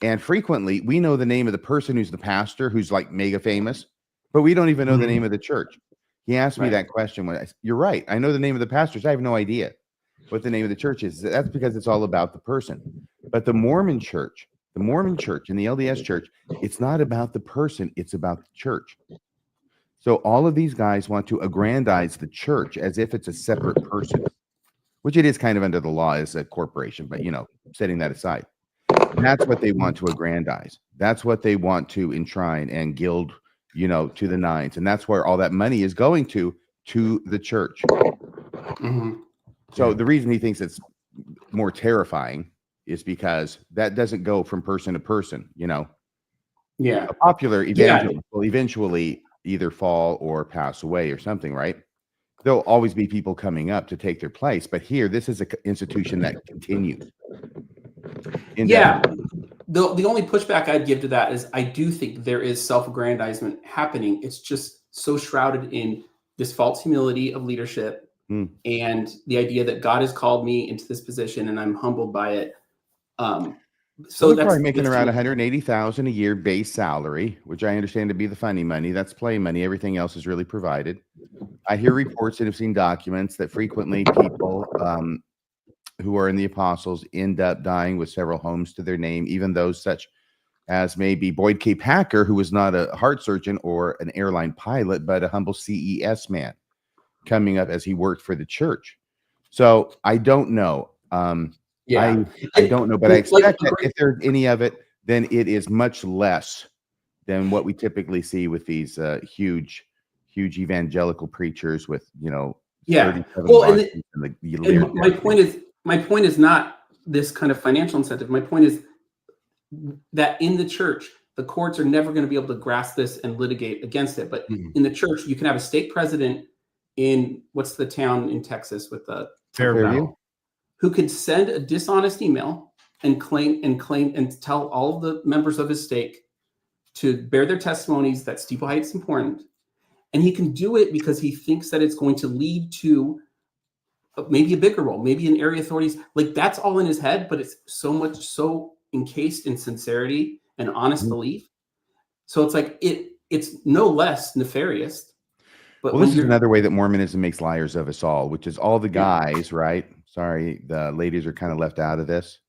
And frequently we know the name of the person who's the pastor, who's like mega famous, but we don't even know the name of the church. He asked me that question when you're right. I know the name of the pastors. I have no idea what the name of the church is. That's because it's all about the person. But the Mormon church and the LDS church, it's not about the person. It's about the church. So all of these guys want to aggrandize the church as if it's a separate person, which it is kind of under the law as a corporation, but setting that aside. That's what they want to aggrandize. That's what they want to enshrine and gild, to the nines. And that's where all that money is going to the church. So the reason he thinks it's more terrifying is because that doesn't go from person to person, Yeah. A popular evangelist will eventually either fall or pass away or something, right? There'll always be people coming up to take their place. But here, this is an institution that continues. The only pushback I'd give to that is I do think there is self-aggrandizement happening. It's just so shrouded in this false humility of leadership and the idea that God has called me into this position and I'm humbled by it. So they're probably making around $180,000 a year base salary, which I understand to be the funny money. That's play money. Everything else is really provided. I hear reports and have seen documents that frequently people who are in the apostles end up dying with several homes to their name, even those such as maybe Boyd K. Packer, who was not a heart surgeon or an airline pilot, but a humble CES man coming up as he worked for the church. So I don't know. I don't know, but I expect that if there's any of it, then it is much less than what we typically see with these huge evangelical preachers with, 37 my point is not this kind of financial incentive. My point is that in the church, the courts are never going to be able to grasp this and litigate against it. But in the church, you can have a state president in what's the town in Texas with the Fairview, who could send a dishonest email and claim and tell all of the members of his stake to bear their testimonies that steeple height is important. And he can do it because he thinks that it's going to lead to maybe a bigger role, maybe in area authorities. Like that's all in his head, but it's so encased in sincerity and honest belief. So it's like it's no less nefarious. But well, this is another way that Mormonism makes liars of us all, which is all the guys, right? Sorry, the ladies are kind of left out of this.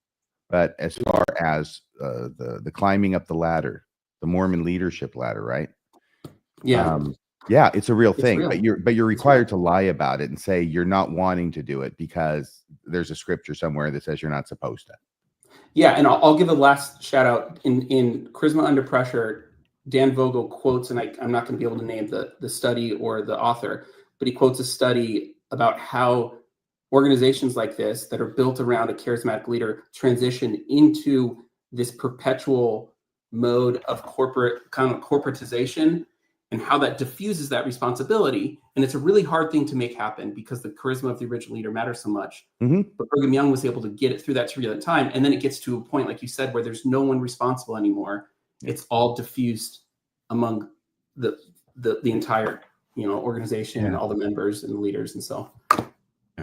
But as far as the climbing up the ladder, the Mormon leadership ladder, right? Yeah. Yeah, it's a real It's thing, real. but you're required to lie about it and say you're not wanting to do it because there's a scripture somewhere that says you're not supposed to. Yeah, and I'll give a last shout out in Charisma Under Pressure. Dan Vogel quotes, and I'm not going to be able to name the study or the author, but he quotes a study about how organizations like this that are built around a charismatic leader transition into this perpetual mode of corporatization, and how that diffuses that responsibility. And it's a really hard thing to make happen because the charisma of the original leader matters so much. Mm-hmm. But Brigham Young was able to get it through that turbulent time. And then it gets to a point, like you said, where there's no one responsible anymore. It's all diffused among the entire, organization and all the members and the leaders. And so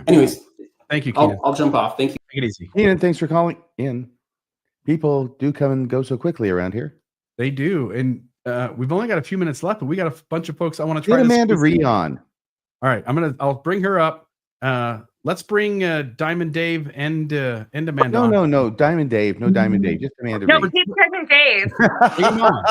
anyways, Thank you, Keenan. I'll jump off. Thank you. Take it easy. Ian, thanks for calling in. People do come and go so quickly around here. They do. And we've only got a few minutes left, but we got a bunch of folks I want to try Get to Amanda squeeze in. Ree on. All right, I'll bring her up. Let's bring Diamond Dave and Amanda on. No, Diamond Dave. No Diamond Dave. Just Amanda No, Ree. keep Diamond Dave. Bring him on.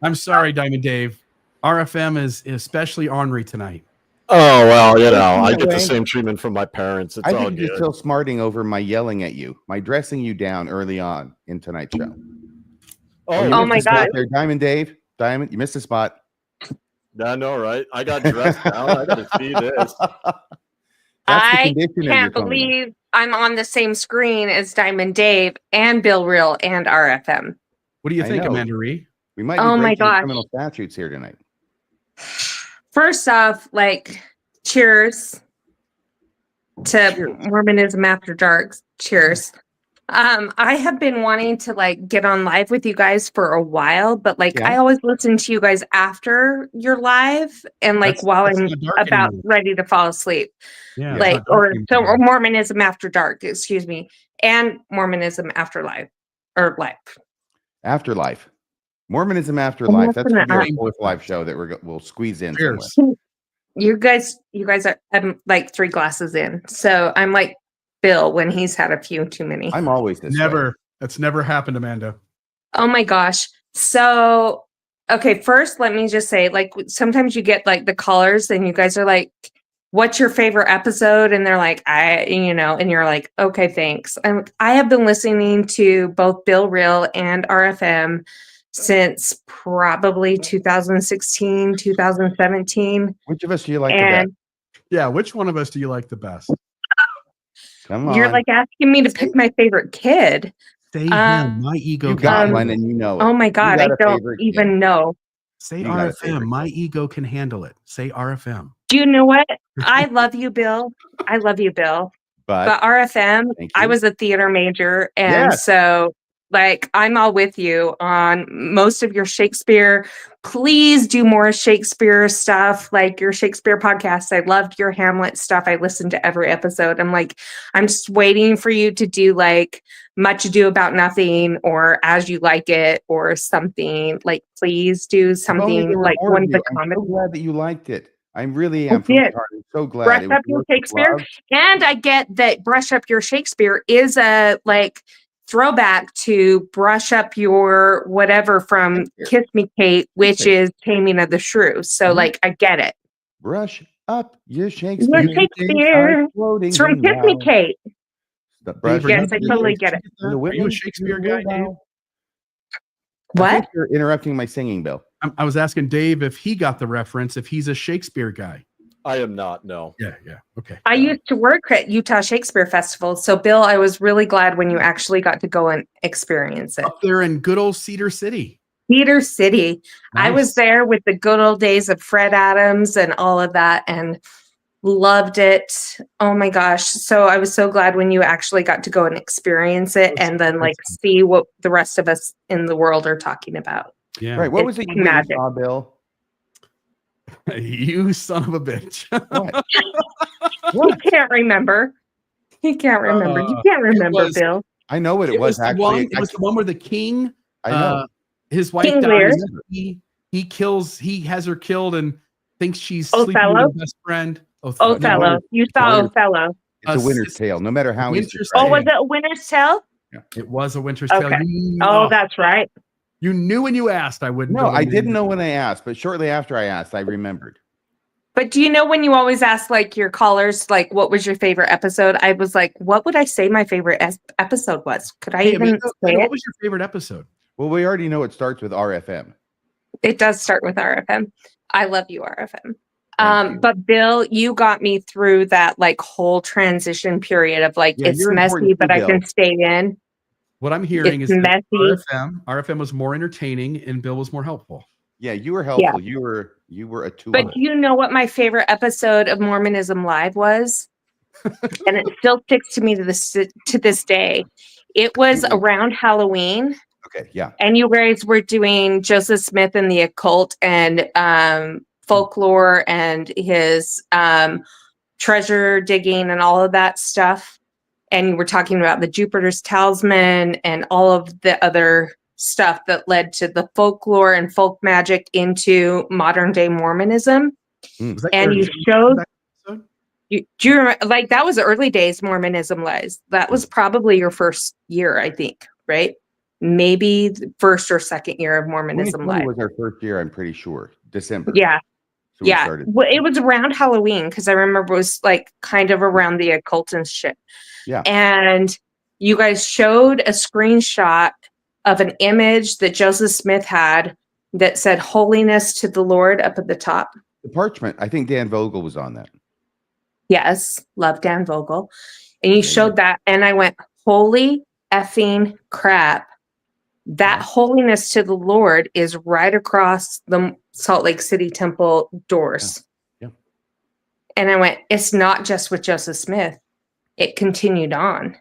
I'm sorry, Diamond Dave. RFM is especially ornery tonight. Oh, well, I get the same treatment from my parents. It's I all think good. you're still smarting over my yelling at you, my dressing you down early on in tonight's show. Oh my God. There, Diamond Dave. Diamond, you missed a spot. I know, right? I got dressed down. I got to see this. I can't believe I'm on the same screen as Diamond Dave and Bill Real and RFM. What do you I think, know. Amanda Ree? We might Oh be my breaking gosh. criminal statutes here tonight. First off, cheers to Mormonism After Dark. Cheers. I have been wanting to get on live with you guys for a while, but I always listen to you guys after you're live and while that's I'm not dark about anymore. ready to fall asleep. Yeah, it's not dark or anymore. Mormonism After Dark, excuse me, and Mormonism After Life or Life. Afterlife. Mormonism Afterlife. That's Mormonism going to be our fourth live show that we'll squeeze in somewhere. Cheers. You guys are I'm 3 glasses in, so I'm like Bill when he's had a few too many. I'm always this way. Never. That's never happened, Amanda. Oh my gosh. So, okay, first let me just say, sometimes you get the callers and you guys are like, what's your favorite episode? And they're like, and you're like, okay, thanks. I have been listening to both Bill Real and RFM since probably 2016, 2017. Which of us do you like the best? Yeah, which one of us do you like the best? Come on. You're asking me to pick my favorite kid. Say him. My ego. You got one and you know it. Oh my God, I got a don't favorite even kid. know. Say You got a RFM. favorite My ego can handle it. Say RFM. Do you know what? I love you, Bill. I love you, Bill. But RFM, Thank I you. was a theater major. And Yes. so I'm all with you on most of your Shakespeare. Please do more Shakespeare stuff, like your Shakespeare podcast. I loved your Hamlet stuff. I listened to every episode. I'm just waiting for you to do Much Ado About Nothing or As You Like It or something. Please do something one of the I'm so glad that you liked it. I really I am from did. the heart. I'm so glad. Brush It was Up Your worth the Shakespeare. plug. And I get that Brush Up Your Shakespeare is a throwback to Brush Up Your whatever from Kiss Me Kate, which is Taming of the Shrew. So I get it. Brush up your Shakespeare. Your Shakespeare. It's from Kiss Me Kate. Yes, I totally get it. Are you a Shakespeare guy, Dave? I think What? you're interrupting my singing, Bill. I was asking Dave if he got the reference, if he's a Shakespeare guy. I am not, no. Yeah. Okay. I used to work at Utah Shakespeare Festival. So Bill, I was really glad when you actually got to go and experience it. Up there in good old Cedar City. Cedar City. I was Nice. there with the good old days of Fred Adams and all of that and loved it. Oh my gosh. So I was so glad when you actually got to go and experience it and then see what the rest of us in the world are talking about. Yeah. Right. What was it you magic. saw, Bill? You son of a bitch. What? He can't remember. He can't remember. You can't remember, was- Bill. I know what it was the actually. one, it was the one where the king, I know. his wife King dies. Lear. He has her killed and thinks she's Othello? sleeping with her best friend. Othello. You saw Othello. It's a winter's tale. No matter how he's Winter's Oh, described was it A Winter's Tale? It was A Winter's Okay. Tale. Oh, that's right. You knew when you asked I wouldn't. No, go I into didn't it. know when I asked, but shortly after I asked, I remembered. But do you know when you always ask like your callers, like, what was your favorite episode? I was like, what would I say my favorite episode was? Could I Hey, even Amanda, say what it? was your favorite episode? Well, we already know it starts with RFM. It does start with RFM. I love you, RFM. Thank you. But Bill, you got me through that like whole transition period of like, Yeah, it's you're important messy, too, but I can Bill. stay in. What I'm hearing It's is that messy. RFM was more entertaining and Bill was more helpful. Yeah, you were Yeah. helpful. You were a tool. But do you know what my favorite episode of Mormonism Live was? And it still sticks to me to this day. It was around Halloween. Okay, yeah. And you guys were doing Joseph Smith and the occult and folklore and his treasure digging and all of that stuff. And you were talking about the Jupiter's Talisman and all of the other stuff that led to the folklore and folk magic into modern day Mormonism. Was that And your you showed, episode? do you remember, like that was the early days Mormonism was. That was probably your first year, I think, right? Maybe the first or second year of Mormonism 2020 Live. was our first year, I'm pretty sure. December. Yeah. So we Yeah. started. Well, it was around Halloween because I remember it was like kind of around the occult and shit. Yeah. And you guys showed a screenshot of an image that Joseph Smith had that said holiness to the Lord up at the top. The parchment. I think Dan Vogel was on that. Yes. Love Dan Vogel. And you showed that. And I went, holy effing crap. That holiness to the Lord is right across the Salt Lake City Temple doors. Yeah. And I went, it's not just with Joseph Smith. It continued on.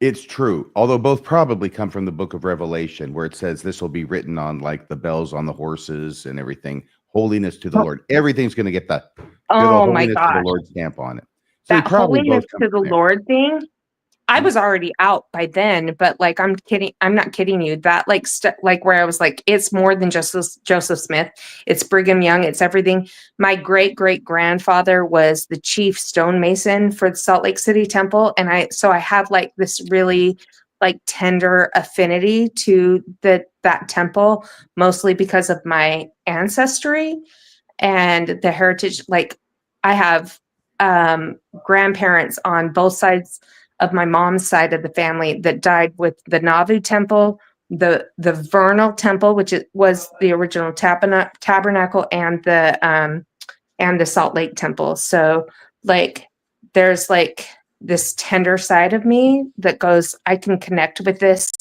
It's true. Although both probably come from the book of Revelation, where it says this will be written on like the bells on the horses and everything. Holiness to the Lord. Everything's going to get the good Oh my holiness to the gosh. Lord stamp on it. So That they probably holiness both come to the from there. Lord thing, I was already out by then, but like I'm kidding. I'm not kidding you. That like like where I was like, it's more than just Joseph Smith. It's Brigham Young. It's everything. My great grandfather was the chief stonemason for the Salt Lake City Temple, and I have like this really like tender affinity to that temple, mostly because of my ancestry and the heritage. Like I have grandparents on both sides of my mom's side of the family that died with the Nauvoo Temple, the Vernal Temple, which was the original tabernacle, and the Salt Lake Temple. So like there's like this tender side of me that goes, I can connect with this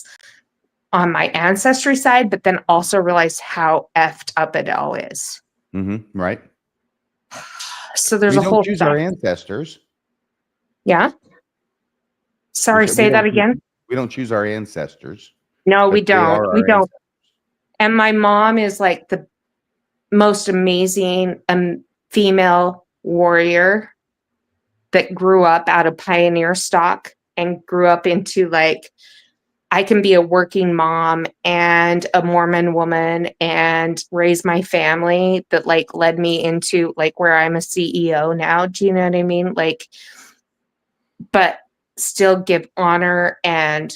on my ancestry side, but then also realize how effed up it all is. Mm-hmm, right. So there's We a don't whole choose stuff. our ancestors. Yeah. Sorry, say that again. We don't choose our ancestors. No, we but they are don't. our We don't. ancestors. And my mom is like the most amazing female warrior that grew up out of pioneer stock and grew up into like, I can be a working mom and a Mormon woman and raise my family that like led me into like where I'm a CEO now. Do you know what I mean? Like, but still give honor and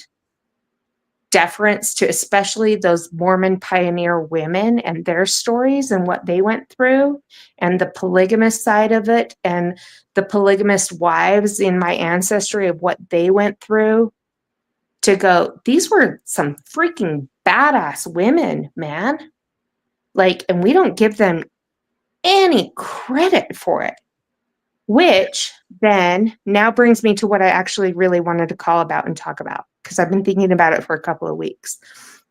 deference to especially those Mormon pioneer women and their stories and what they went through and the polygamous side of it and the polygamous wives in my ancestry of what they went through to go, these were some freaking badass women, man. Like, and we don't give them any credit for it, which then now brings me to what I actually really wanted to call about and talk about, because I've been thinking about it for a couple of weeks.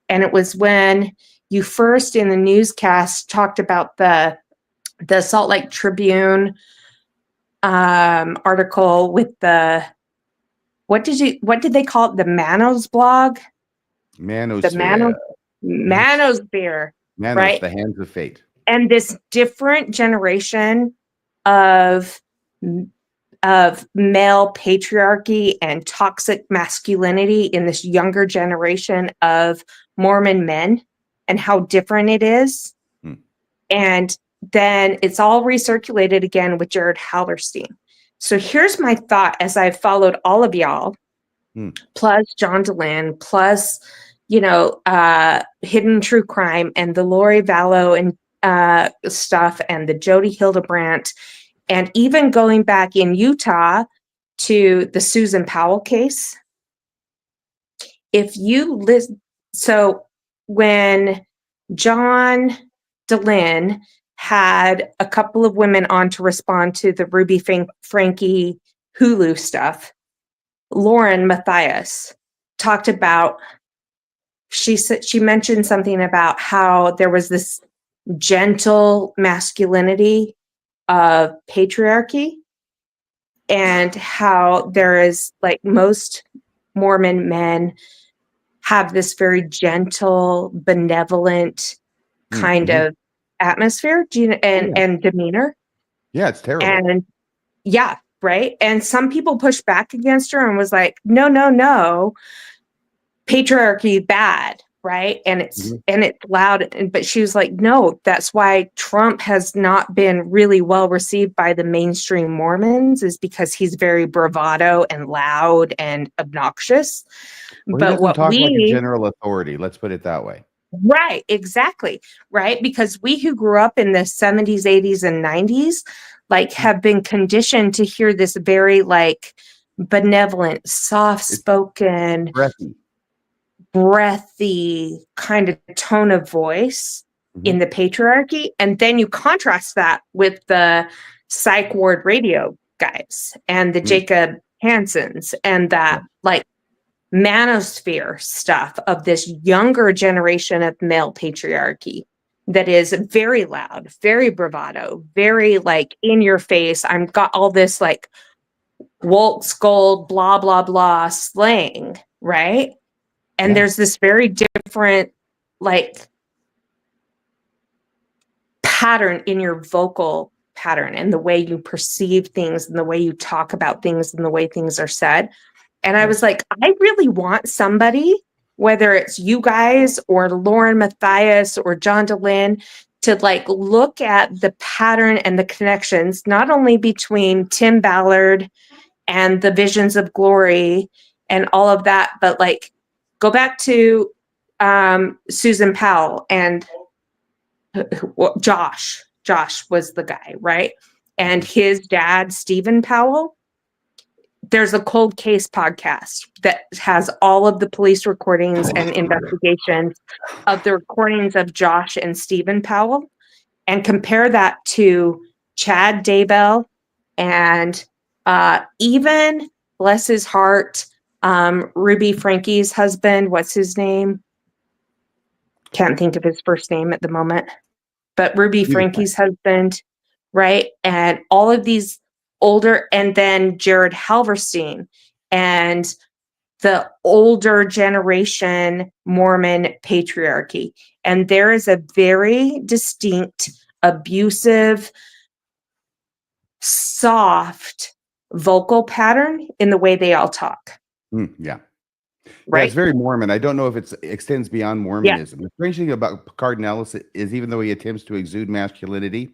And it was when you first in the newscast talked about the Salt Lake Tribune article with the, what did they call it? The Manos blog? Manosphere. Manosphere. Manos, right? the hands of fate. And this different generation of male patriarchy and toxic masculinity in this younger generation of Mormon men and how different it is. And then it's all recirculated again with Jared Halverson. So here's my thought as I've followed all of y'all, plus John DeLynn, plus Hidden True Crime and the Lori Vallow and stuff and the Jody Hildebrandt, and even going back in Utah to the Susan Powell case. If you listen, so when John DeLynn had a couple of women on to respond to the Ruby Frankie Hulu stuff, Lauren Matthias talked about, she mentioned something about how there was this gentle masculinity of patriarchy, and how there is, like, most Mormon men have this very gentle, benevolent kind of atmosphere, and demeanor. Yeah, it's terrible. And yeah, right. And some people pushed back against her and was like, no, patriarchy bad, right? And it's loud. But she was like, no, that's why Trump has not been really well received by the mainstream Mormons, is because he's very bravado and loud and obnoxious. Well, But he doesn't what talk like a general authority. Let's put it that way. Right, exactly. Right. Because we who grew up in the 70s, 80s, and 90s, like, have been conditioned to hear this very, like, benevolent, soft-spoken, breathy kind of tone of voice in the patriarchy. And then you contrast that with the Psych Ward radio guys and the Jacob Hansons and that, like, manosphere stuff of this younger generation of male patriarchy that is very loud, very bravado, very, like, in your face. I've got all this, like, woke scold, blah, blah, blah slang, right? And there's this very different, like, pattern in your vocal pattern and the way you perceive things and the way you talk about things and the way things are said. And I was like, I really want somebody, whether it's you guys or Lauren Matthias or John DeLynn, to, like, look at the pattern and the connections, not only between Tim Ballard and the Visions of Glory and all of that, but, like, go back to Susan Powell and Josh. Josh was the guy, right? And his dad, Stephen Powell. There's a cold case podcast that has all of the police recordings and investigations of the recordings of Josh and Stephen Powell, and compare that to Chad Daybell and even, bless his heart, Ruby Frankie's husband. What's his name? Can't think of his first name at the moment, but Ruby Frankie's husband, right? And all of these older, and then Jared Halverson and the older generation Mormon patriarchy. And there is a very distinct, abusive, soft vocal pattern in the way they all talk. Yeah. Right. Yeah, it's very Mormon. I don't know if it extends beyond Mormonism. The strange thing about Cardinellis is, even though he attempts to exude masculinity,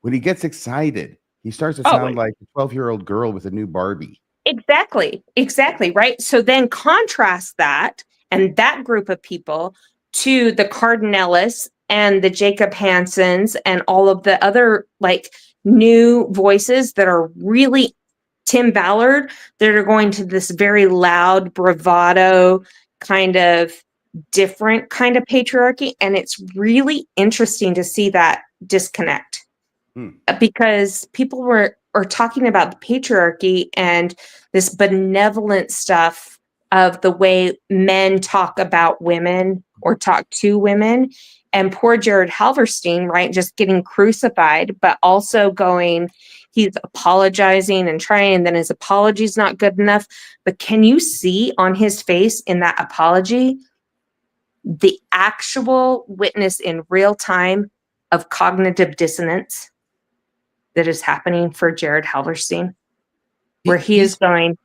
when he gets excited, he starts to sound like a 12-year-old girl with a new Barbie. Exactly. Right. So then contrast that and that group of people to the Cardinellis and the Jacob Hansons and all of the other, like, new voices that are really Tim Ballard, that are going to this very loud, bravado, kind of different kind of patriarchy. And it's really interesting to see that disconnect. Because people are talking about the patriarchy and this benevolent stuff of the way men talk about women or talk to women, and poor Jared Halverson, right, just getting crucified, but also going, he's apologizing and trying, and then his apology is not good enough. But can you see on his face in that apology the actual witness in real time of cognitive dissonance that is happening for Jared Halverson, where he is going,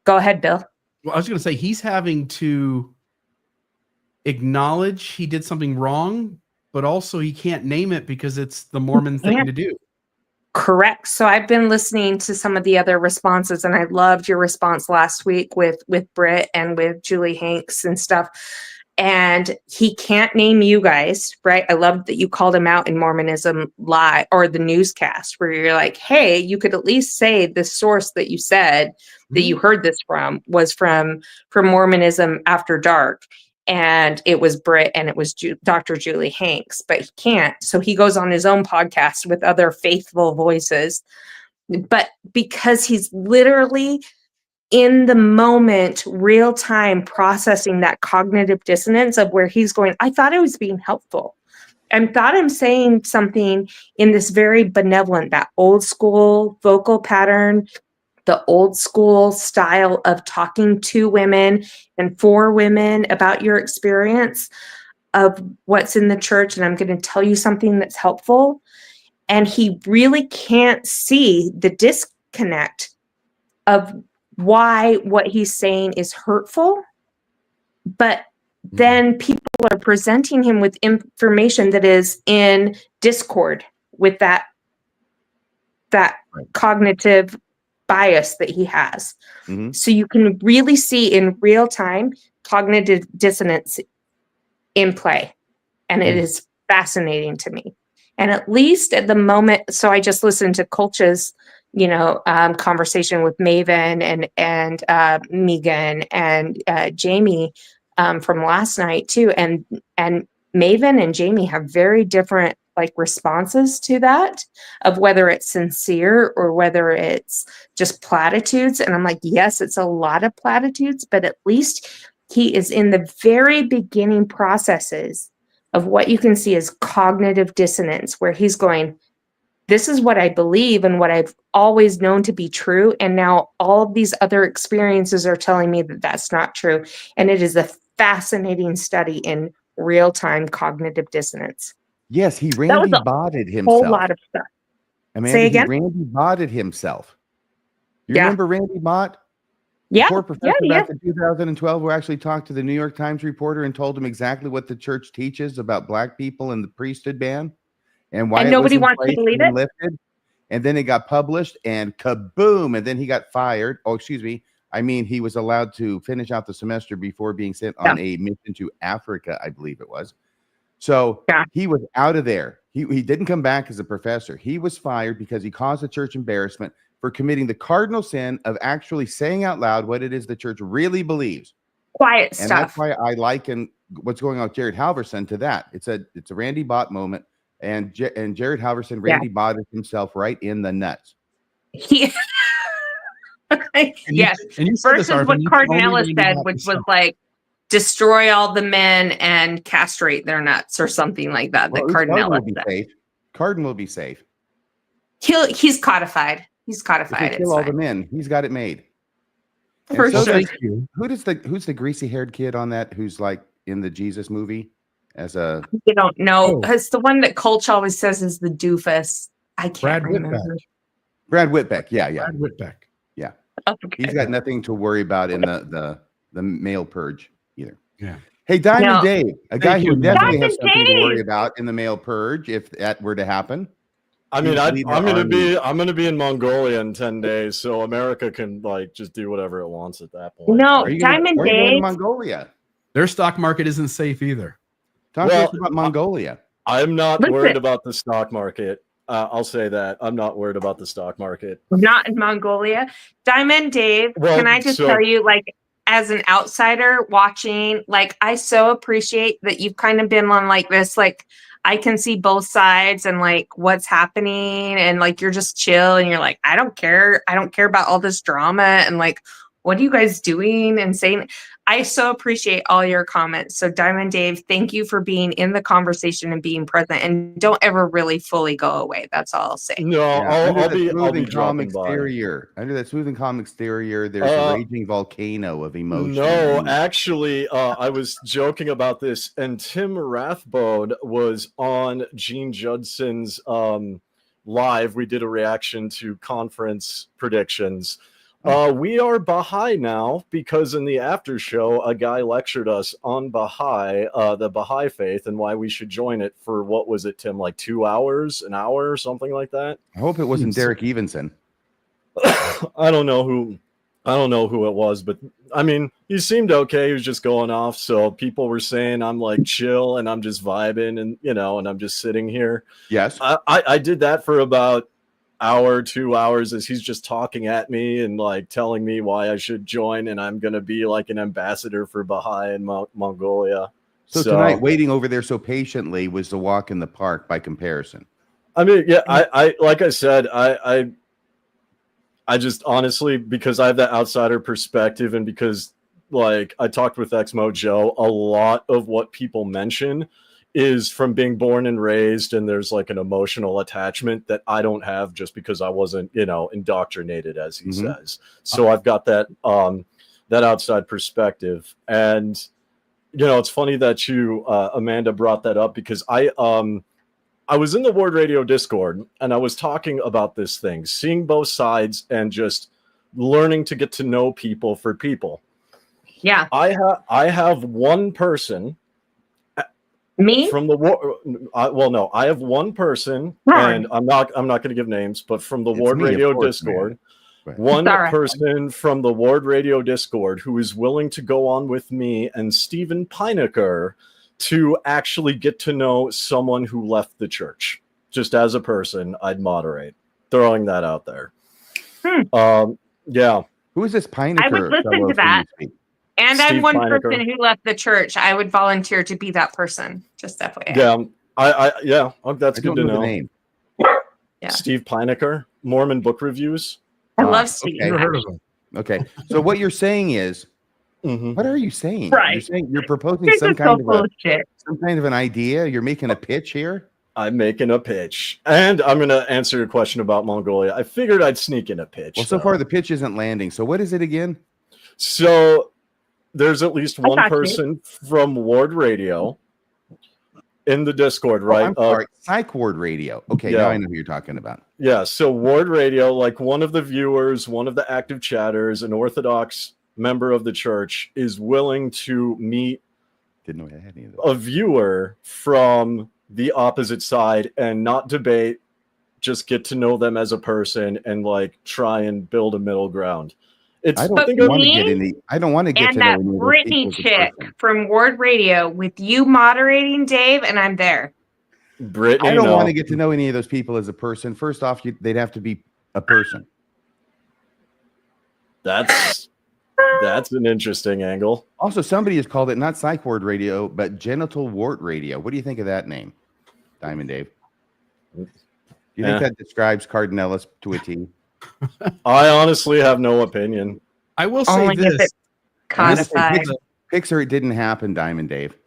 go ahead, Bill. Well, I was going to say, he's having to acknowledge he did something wrong, but also he can't name it because it's the Mormon thing to do. Correct. So I've been listening to some of the other responses, and I loved your response last week with Britt and with Julie Hanks and stuff. And he can't name you guys, right? I love that you called him out in Mormonism Live or the newscast, where you're like, hey, you could at least say the source that you said that you heard this from was from Mormonism After Dark. And it was Britt and it was Dr. Julie Hanks, but he can't. So he goes on his own podcast with other faithful voices. But because he's literally in the moment, real time processing that cognitive dissonance of where he's going, I thought I was being helpful. I thought I'm saying something in this very benevolent, that old school vocal pattern, the old school style of talking to women and for women about your experience of what's in the church. And I'm going to tell you something that's helpful. And he really can't see the disconnect of why what he's saying is hurtful. But then people are presenting him with information that is in discord with that cognitive bias that he has. So you can really see in real time cognitive dissonance in play. And it is fascinating to me. And at least at the moment, so I just listened to Kolch's, conversation with Maven and Megan and Jamie from last night too. And Maven and Jamie have very different responses to that, of whether it's sincere or whether it's just platitudes. And I'm like, yes, it's a lot of platitudes, but at least he is in the very beginning processes of what you can see as cognitive dissonance, where he's going, this is what I believe and what I've always known to be true. And now all of these other experiences are telling me that that's not true. And it is a fascinating study in real-time cognitive dissonance. Yes, he Randy botted himself. Whole lot of stuff. Amanda, Say again? he Randy botted himself. You remember Randy Bott? Yeah. Poor professor back in 2012, who actually talked to the New York Times reporter and told him exactly what the church teaches about black people and the priesthood ban and why nobody wants to believe it. Lifted. And then it got published and kaboom. And then he got fired. Oh, excuse me. I mean, he was allowed to finish out the semester before being sent on a mission to Africa, I believe it was. So he was out of there. He didn't come back as a professor. He was fired because he caused the church embarrassment for committing the cardinal sin of actually saying out loud what it is the church really believes. Quiet and stuff. That's why I liken what's going on with Jared Halverson to that. It's a Randy Bott moment, and Jared Halverson, Randy botted himself right in the nuts. Yes. And you versus what Cardinella said, which was like, destroy all the men and castrate their nuts or something like that. Well, that Cardinella said. Cardinal will be safe. He's codified. He's codified. Kill all the men. He's got it made. For sure. Who's the greasy haired kid on that? Who's like in the Jesus movie as a? You don't know. It's the one that Kolch always says is the doofus. I can't remember. Brad Whitbeck. Yeah. Brad Whitbeck. Yeah. Okay. He's got nothing to worry about in the male purge either. Yeah. Hey, Diamond Dave, a guy who definitely has something Dave. to worry about in the male purge if that were to happen. I mean, I'm gonna be in Mongolia in 10 days, so America can just do whatever it wants at that point. No, Diamond Dave. Dave. Mongolia. Their stock market isn't safe either. Talk to us about Mongolia. I'm not worried about the stock market. I'll say that I'm not worried about the stock market. Not in Mongolia. Diamond Dave, can I just tell you, as an outsider watching, I so appreciate that you've kind of been on this, I can see both sides and what's happening, and you're just chill and you're like, I don't care about all this drama and what are you guys doing and saying. I so appreciate all your comments. So Diamond Dave, thank you for being in the conversation and being present, and don't ever really fully go away. That's all I'll say. No, I'll be calm dropping by. Under that smooth and calm exterior, there's a raging volcano of emotion. No, actually, I was joking about this, and Tim Rathbone was on Gene Judson's live. We did a reaction to conference predictions. We are Baha'i now because in the after show, a guy lectured us on Baha'i, the Baha'i faith, and why we should join it for, what was it, Tim? Like 2 hours, an hour, or something like that. I hope it wasn't Derek Evenson. I don't know who it was, but I mean, he seemed okay. He was just going off. So people were saying I'm like chill and I'm just vibing and, you know, and I'm just sitting here. Yes. I did that for about hour, 2 hours as he's just talking at me and like telling me why I should join. And I'm going to be like an ambassador for Baha'i in Mongolia. So tonight, waiting over there so patiently was the walk in the park by comparison. I mean, yeah, I like I said, I just honestly, because I have that outsider perspective and because like I talked with Exmo Joe, a lot of what people mention is from being born and raised, and there's like an emotional attachment that I don't have just because I wasn't, you know, indoctrinated, as he says. So I've got that that outside perspective. And you know, it's funny that you Amanda brought that up because I was in the Ward Radio Discord and I was talking about this thing, seeing both sides and just learning to get to know people for people. Yeah. I have one person. Me? From the Ward. Well, no, I have one person, and I'm not going to give names, but from the Ward Radio Discord, one person from the Ward Radio Discord who is willing to go on with me and Stephen Pinecker to actually get to know someone who left the church. Just as a person, I'd moderate. Throwing that out there. Yeah. Who is this Pinecker? I would listen to that. And Steve I'm one Pinecker. person who left the church. I would volunteer to be that person. Just FYI. Yeah. That's good to know. The name. Yeah. Steve Pinecker, Mormon Book Reviews. I love Steve. Okay. Never heard of him. Okay. So what you're saying is, what are you saying? Right. You're saying you're proposing This some is kind so of bullshit. some kind of an idea. You're making a pitch here. I'm making a pitch. And I'm going to answer your question about Mongolia. I figured I'd sneak in a pitch. Well, so far the pitch isn't landing. So what is it again? So there's at least one person from Ward Radio in the Discord, right? I'm sorry. Psych Ward Radio. Okay, now I know who you're talking about. Yeah, so Ward Radio, like one of the viewers, one of the active chatters, an Orthodox member of the church, is willing to meet Didn't know I had any of those. a viewer from the opposite side and not debate, just get to know them as a person and like try and build a middle ground. I don't want to get in the. I don't want to get And to that know any of those Brittany people as a chick person. from Ward Radio with you moderating, Dave, and I'm there. Brittany, I don't no. want to get to know any of those people as a person. First off, they'd have to be a person. That's an interesting angle. Also, somebody has called it not Psych Ward Radio, but Genital Wart Radio. What do you think of that name, Diamond Dave? Do you think that describes Cardinellis to a T? I honestly have no opinion. I will say this. Codified. Pixar, it didn't happen, Diamond Dave.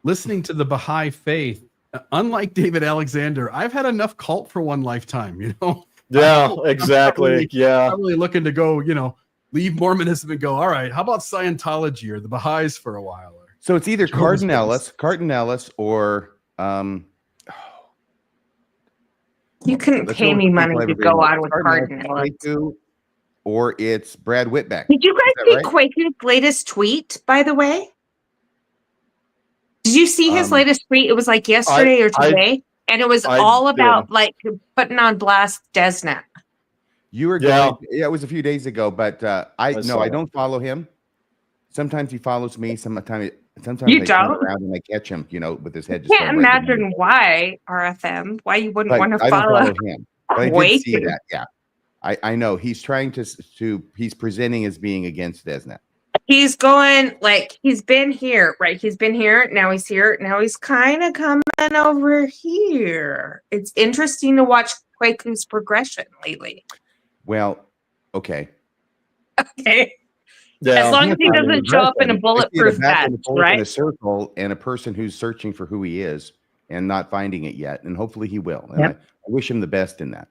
Listening to the Baha'i faith, unlike David Alexander, I've had enough cult for one lifetime, you know? Yeah, exactly. I'm really looking to go, you know, leave Mormonism and go, all right, how about Scientology or the Baha'is for a while? So it's either Cardinellis or You couldn't pay me money to go on with Cardinellis. Or it's Brad Whitbeck. Did you guys see right? Quake's latest tweet, by the way? Did you see his latest tweet? It was like yesterday or today. And it was all about like putting on blast Desnet. You were going, yeah, it was a few days ago, but I don't follow him. Sometimes he follows me. Sometimes You I don't? turn around and I catch him, you know, with his head. Just Can't imagine why RFM, why you wouldn't want to I don't follow him. But I did see that. Yeah, I know he's trying to he's presenting as being against Desnet. He's going like he's been here, right? He's been here. Now he's here. Now he's kind of coming over here. It's interesting to watch Quaku's progression lately. Well, okay. Okay. Yeah. As long as he doesn't show up in a bulletproof vest, right? In a circle and a person who's searching for who he is and not finding it yet, and hopefully he will. And I wish him the best in that.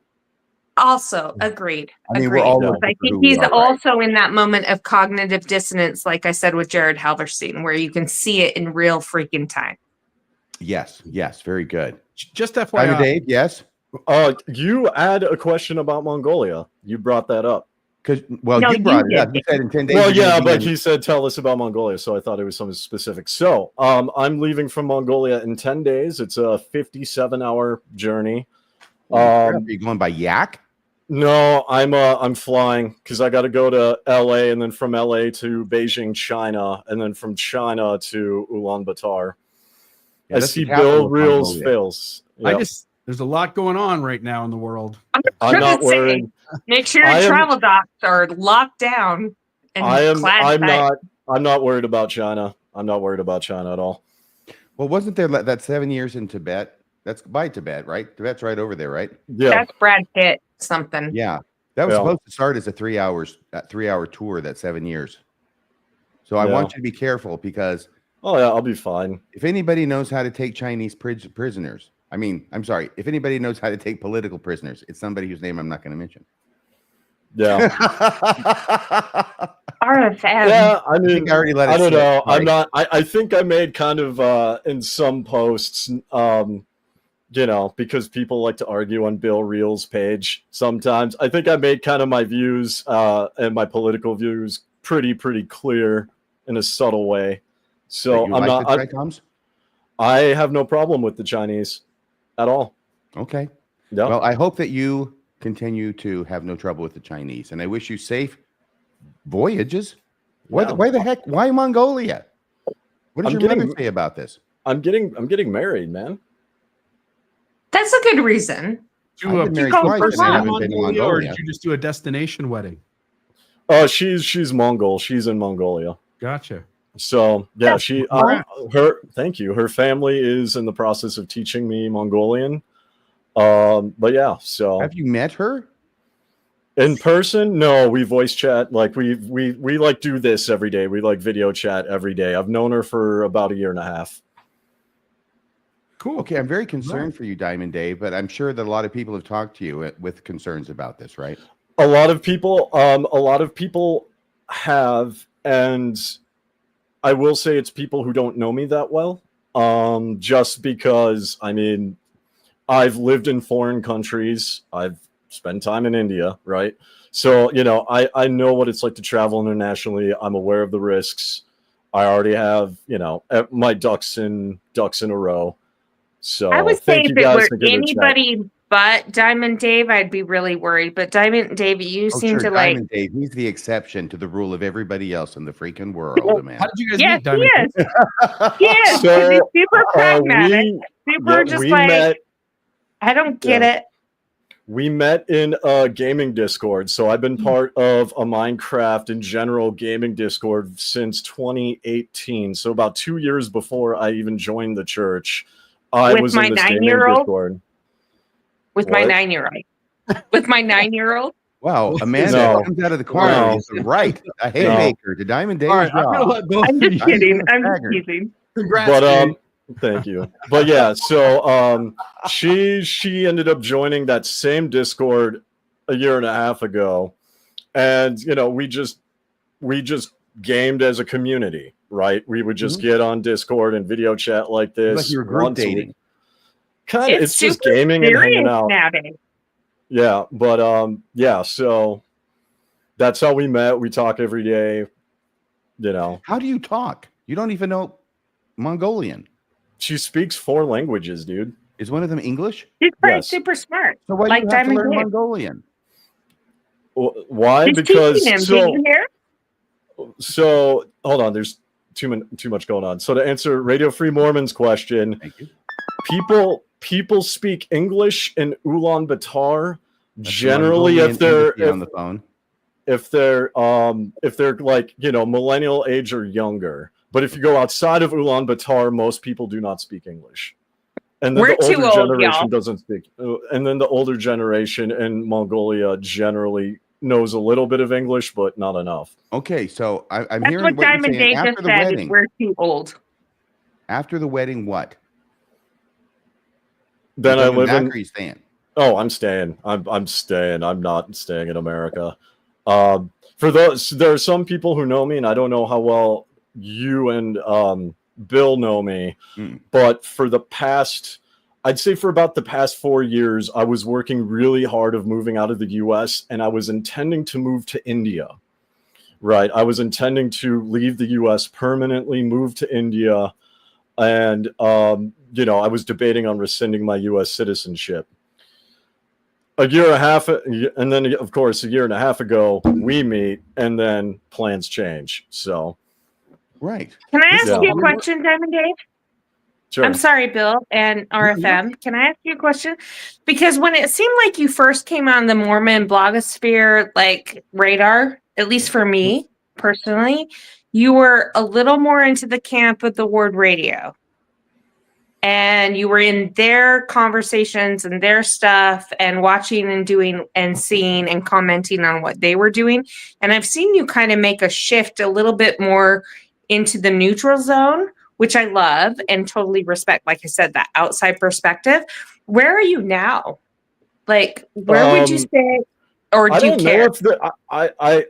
Also, agreed. I mean, agreed. we're all I think he's also in that moment of cognitive dissonance, like I said with Jared Halverson, where you can see it in real freaking time. Yes, very good. Just FYI, Dave, yes. You had a question about Mongolia. You brought that up. Because well, No, you brought you it up. did. You said in 10 days. Well, you're gonna yeah, be but in- he said tell us about Mongolia, so I thought it was something specific. So, I'm leaving from Mongolia in 10 days. It's a 57-hour journey. Are you going by yak? No, I'm flying because I got to go to LA and then from LA to Beijing, China, and then from China to Ulaanbaatar. Yeah, I that's the see capital Bill of Reels Mongolia. fails. I Yep. just there's a lot going on right now in the world. I'm not gonna say, worried. Make sure I your am- travel docs are locked down and I'm clad tight. not worried about China. I'm not worried about China at all. Well, wasn't there that 7 years in Tibet? That's by Tibet, right? Tibet's right over there, right? Yeah. That's Brad Pitt something. Yeah, that was Yeah. supposed to start as a 3-hour tour. That 7 years. So I Yeah. want you to be careful because Oh yeah, I'll be fine. if anybody knows how to take Chinese prisoners, I mean, I'm sorry, if anybody knows how to take political prisoners, it's somebody whose name I'm not going to mention. Yeah. RFM. Yeah, I mean, think I already let it I don't slip. know. Sorry. I'm not. I think I made kind of in some posts, because people like to argue on Bill Reel's page sometimes. I think I made kind of my views and my political views pretty clear in a subtle way. So you I'm like not. the Tricoms? I have no problem with the Chinese at all. Okay. Yeah. Well, I hope that you continue to have no trouble with the Chinese, and I wish you safe voyages. Yeah. Why the heck? Why Mongolia? What does I'm your mother getting- say about this? I'm getting married, man. That's a good reason. Do I've a been married go twice, for and I fun. haven't been to Mongolia, or Mongolia. did you just do a destination wedding? Oh, she's Mongol. She's in Mongolia. Gotcha. So yeah, That's she cool. thank you. Her family is in the process of teaching me Mongolian. But yeah, so Have you met her? in person, no, we voice chat. Like we like do this every day. We like video chat every day. I've known her for about a year and a half. Cool. Okay, I'm very concerned for you, Diamond Dave, but I'm sure that a lot of people have talked to you with concerns about this, right? A lot of people have, and I will say it's people who don't know me that well. Just because, I mean, I've lived in foreign countries. I've spent time in India, right? So, I know what it's like to travel internationally. I'm aware of the risks. I already have, my ducks in a row. So I would say thank if you it guys were for giving the chat. anybody but Diamond Dave, I'd be really worried. But Diamond Dave, you Oh, seem sure, to like. Diamond Dave. He's the exception to the rule of everybody else in the freaking world, man. How did you guys Yes, meet, Diamond? he is. He is. 'Cause So, he's super pragmatic. Super yeah, just we like, met. I don't get Yeah. it. We met in a gaming Discord. So I've been part of a Minecraft and general gaming Discord since 2018. So about 2 years before I even joined the church, I With was my in this gaming 9-year-old? Discord. With my What? 9-year-old. With my 9-year-old. Wow, Amanda No. comes out of the choir No. with the right, a haymaker to Diamond Dave's All right, I'm gonna job. let both I'm of just you. kidding. I'm just Staggered. kidding. Congrats, But Dave. thank you. But yeah, so she ended up joining that same Discord a year and a half ago, and we just gamed as a community, right? We would just get on Discord and video chat like this. Like you were group once a week. dating. Kind of, it's just super gaming and hanging serious out. nowadays. Yeah, but yeah, so that's how we met. We talk every day. How do you talk? You don't even know Mongolian. She speaks 4 languages, dude. Is one of them English? She's probably Yes. super smart. So why Like do you have to Diamond learn Dave. Mongolian? Why? She's Because teaching him. Did you hear? so hold on. There's too much going on. So to answer Radio Free Mormon's question, Thank you. people speak English in Ulaanbaatar That's generally Mongolian if they're embassy on the phone. if they're like millennial age or younger. But if you go outside of Ulaanbaatar, most people do not speak English. And then We're the too older old, generation y'all. doesn't speak. And then the older generation in Mongolia generally knows a little bit of English, but not enough. Okay, so I'm That's hearing what what you're Diamond saying. Dave After just the said. wedding, We're too old. after the wedding, what? Then You I coming live back in. or you staying? Oh, I'm staying. I'm staying. I'm not staying in America. For those, there are some people who know me, and I don't know how well you and Bill know me, Mm. but for the past I'd say for about the past 4 years, I was working really hard of moving out of the US, and I was intending to move to India. Right. I was intending to leave the US permanently, move to India, and you know, I was debating on rescinding my US citizenship. A year and a half, and then of course a year and a half ago we meet, and then plans change. So Right. Can I ask Yeah. you a question, Diamond Dave? sure. I'm sorry, Bill and RFM. Can I ask you a question? Because when it seemed like you first came on the Mormon blogosphere like radar, at least for me personally, you were a little more into the camp of the word radio. And you were in their conversations and their stuff and watching and doing and seeing and commenting on what they were doing. And I've seen you kind of make a shift a little bit more into the neutral zone, which I love and totally respect. Like I said, that outside perspective. Where are you now? Like, where would you say, or I do you don't care? know if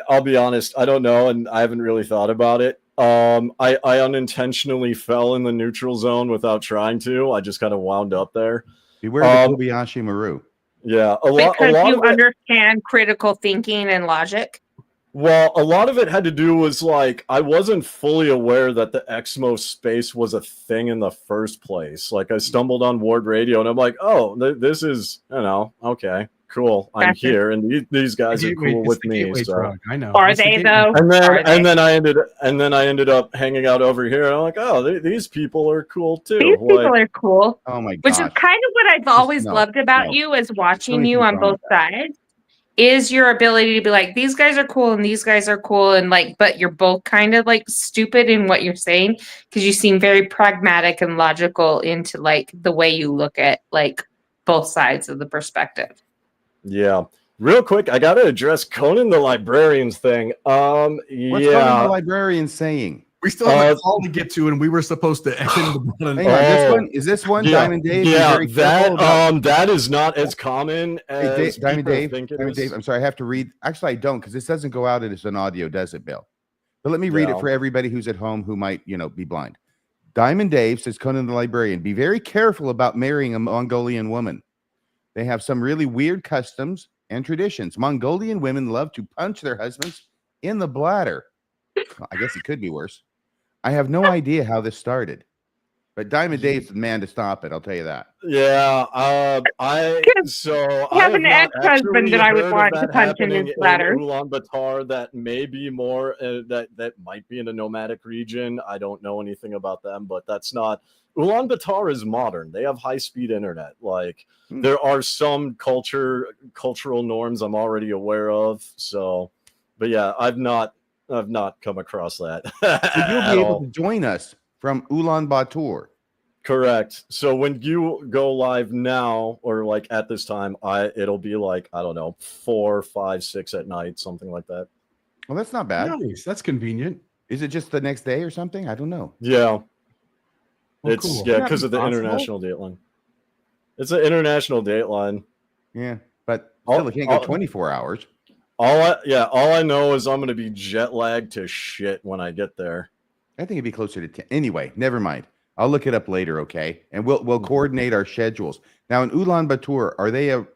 I'll be honest, I don't know, and I haven't really thought about it. I unintentionally fell in the neutral zone without trying to. I just kind of wound up there. Beware the Kobayashi Maru. Yeah, Because you of it, understand critical thinking and logic. well, a lot of it had to do was like I wasn't fully aware that the Exmo space was a thing in the first place. Like I stumbled on Ward Radio and I'm like, oh, this is, you know, okay, cool. I'm Gotcha. here, and these guys are cool with me. So. I know. Are It's the they gateway. though? And Are they? then I ended up hanging out over here, and I'm like, oh, these people are cool too. These people are cool. Oh my Which gosh. is kind of what I've always no, loved about no. you, is watching many you things on wrong both with that. sides. Is your ability to be like, these guys are cool and these guys are cool, and like, but you're both kind of like stupid in what you're saying, because you seem very pragmatic and logical into like the way you look at like both sides of the perspective. Yeah. Real quick, I gotta address Conan the Librarian's thing. What's Conan the Librarian saying? We still have a call to get to, and we were supposed to end. Hang on, this one yeah, Diamond Dave? Be yeah, very careful about- that is not as common Hey, as Diamond people Dave, think it Diamond is. Dave, I'm sorry, I have to read. Actually, I don't, because this doesn't go out as an audio, does it, Bill? But let me read it Yeah. for everybody who's at home who might, you know, be blind. Diamond Dave says, Conan the Librarian, be very careful about marrying a Mongolian woman. They have some really weird customs and traditions. Mongolian women love to punch their husbands in the bladder. Well, I guess it could be worse. I have no idea how this started, but Diamond Dave's the man to stop it. I'll tell you that. Yeah, I have an not ex-husband actually that I would heard of want to that punch in his happening bladder. Ulaanbaatar. That may be more that might be in a nomadic region. I don't know anything about them, but that's not. Ulaanbaatar is modern. They have high-speed internet. Like there are some cultural norms I'm already aware of. So, but yeah, I've not come across that. So you'll be able to join us from Ulaanbaatar. Correct. So when you go live now, or like at this time, it'll be like, I don't know, 4, 5, 6 at night, something like that. Well, that's not bad. Nice. That's convenient. Is it just the next day or something? I don't know. Yeah. Well, It's cool. yeah, because of the Possible? international dateline. It's an international dateline. Yeah, but still, it can't go 24 hours. All I know is I'm going to be jet lagged to shit when I get there. I think it'd be closer to 10. Anyway, never mind. I'll look it up later, okay? And we'll coordinate our schedules. Now in Ulaanbaatar,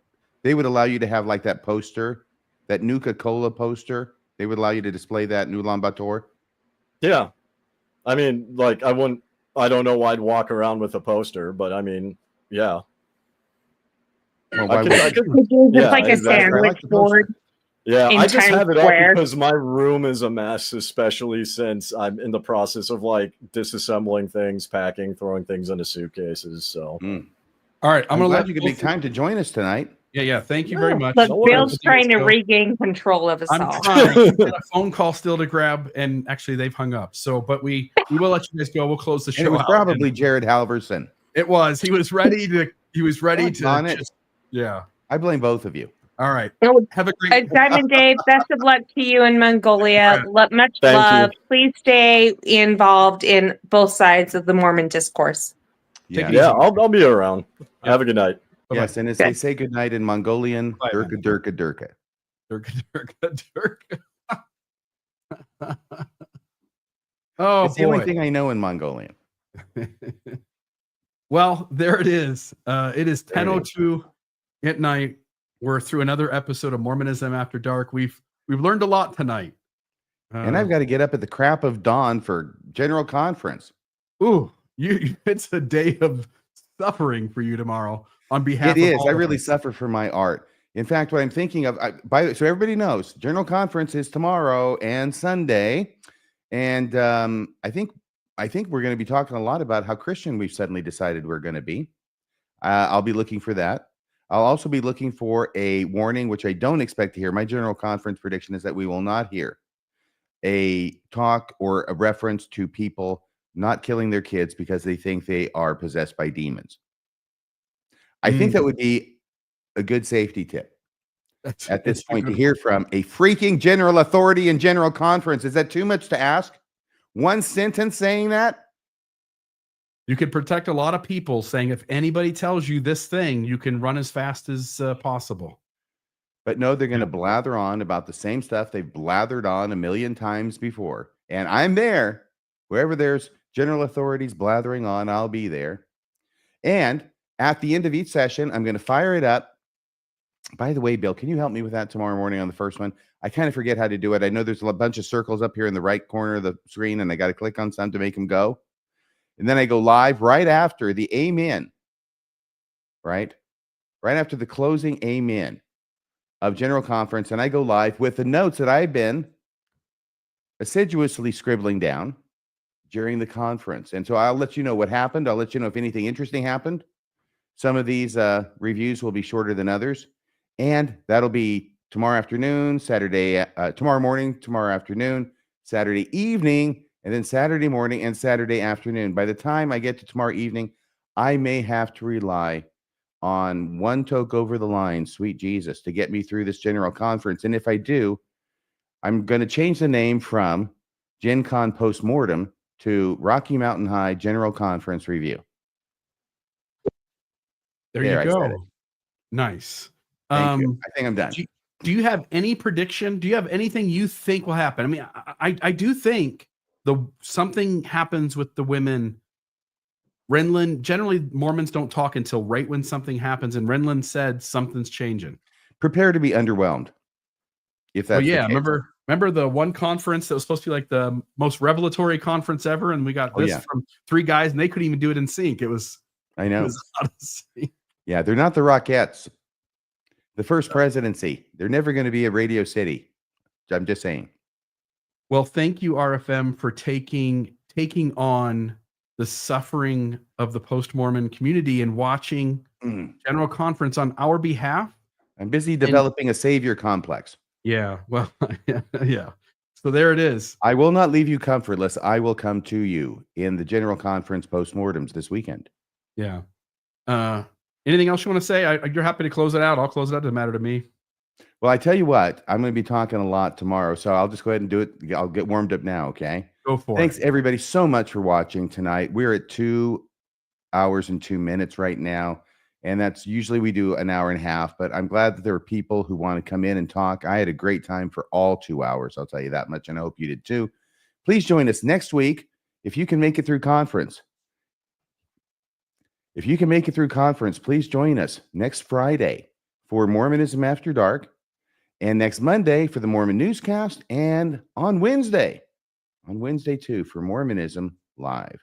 they would allow you to have like that poster, that Nuka-Cola poster. They would allow you to display that in Ulaanbaatar. Yeah. I mean, like I don't know why I'd walk around with a poster, but I mean, yeah. Well, Just like a exactly. sandwich board. Yeah, in I just Times have it Square. up because my room is a mess, especially since I'm in the process of like disassembling things, packing, throwing things into suitcases. So, all right, I'm gonna glad let you could make time to join us tonight. Yeah. Thank you very much. Look, No Bill's worries. trying to regain control of us I'm all. trying. We've got a phone call still to grab, and actually they've hung up. So, but we will let you guys go. We'll close the show. And it was out. probably Jared Halverson. It was. He was ready to. He was ready to. On it. Yeah. I blame both of you. All right. Oh, Have a great. Diamond Dave, best of luck to you in Mongolia. Much Thank love. you. Please stay involved in both sides of the Mormon discourse. Yeah. yeah, I'll be around. Have a good night. Bye-bye. Yes, and as they say goodnight in Mongolian, Bye, Durka, Durka, Durka. Durka. Oh, It's the only boy. thing I know in Mongolian. Well, there it is. It is 10:02 at night. We're through another episode of Mormonism After Dark. We've learned a lot tonight. And I've got to get up at the crap of dawn for General Conference. It's a day of suffering for you tomorrow on behalf It of is. all I of really us. suffer for my art. In fact, what I'm thinking of, so everybody knows, General Conference is tomorrow and Sunday, and I think we're going to be talking a lot about how Christian we've suddenly decided we're going to be. I'll be looking for that. I'll also be looking for a warning, which I don't expect to hear. My General Conference prediction is that we will not hear a talk or a reference to people not killing their kids because they think they are possessed by demons. I think that would be a good safety tip at this point to hear from a freaking general authority in General Conference. Is that too much to ask? One sentence saying that? You could protect a lot of people saying if anybody tells you this thing, you can run as fast as possible. But no, they're going to blather on about the same stuff they've blathered on a million times before. And I'm there. Wherever there's general authorities blathering on, I'll be there. And at the end of each session, I'm going to fire it up. By the way, Bill, can you help me with that tomorrow morning on the first one? I kind of forget how to do it. I know there's a bunch of circles up here in the right corner of the screen, and I got to click on some to make them go. And then I go live right after the amen, right after the closing amen of General Conference. And I go live with the notes that I've been assiduously scribbling down during the conference. And so I'll let you know what happened. I'll let you know if anything interesting happened. Some of these reviews will be shorter than others. And that'll be tomorrow afternoon, tomorrow morning, tomorrow afternoon, Saturday evening, and then Saturday morning and Saturday afternoon. By the time I get to tomorrow evening, I may have to rely on one toke over the line, sweet Jesus, to get me through this General Conference. And if I do, I'm going to change the name from Gen Con Postmortem to Rocky Mountain High General Conference Review. There you go. Nice. Thank you. I think I'm done. Do you have any prediction? Do you have anything you think will happen? I mean, I do think something happens with the women. Renlund, generally Mormons don't talk until right when something happens, and Renlund said something's changing. Prepare to be underwhelmed. If that's remember the one conference that was supposed to be like the most revelatory conference ever, and we got this from three guys, and they couldn't even do it in sync. It was odyssey. Yeah, they're not the Rockettes. The first presidency. They're never going to be a Radio City. I'm just saying. Well, thank you, RFM, for taking on the suffering of the post-Mormon community and watching General Conference on our behalf. I'm busy developing a savior complex. Yeah, well, yeah. So there it is. I will not leave you comfortless. I will come to you in the General Conference postmortems this weekend. Yeah. Anything else you want to say? You're happy to close it out. I'll close it out. Doesn't matter to me. Well, I tell you what, I'm going to be talking a lot tomorrow, so I'll just go ahead and do it. I'll get warmed up now, okay? Go for it. Thanks, everybody, so much for watching tonight. We're at 2 hours and 2 minutes right now, and that's usually we do an hour and a half, but I'm glad that there are people who want to come in and talk. I had a great time for all 2 hours, I'll tell you that much, and I hope you did too. Please join us next week if you can make it through conference. If you can make it through conference, please join us next Friday for Mormonism After Dark, and next Monday for the Mormon Newscast, and on Wednesday too for Mormonism Live.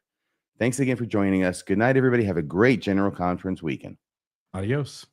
Thanks again for joining us. Good night, everybody. Have a great General Conference weekend. Adios.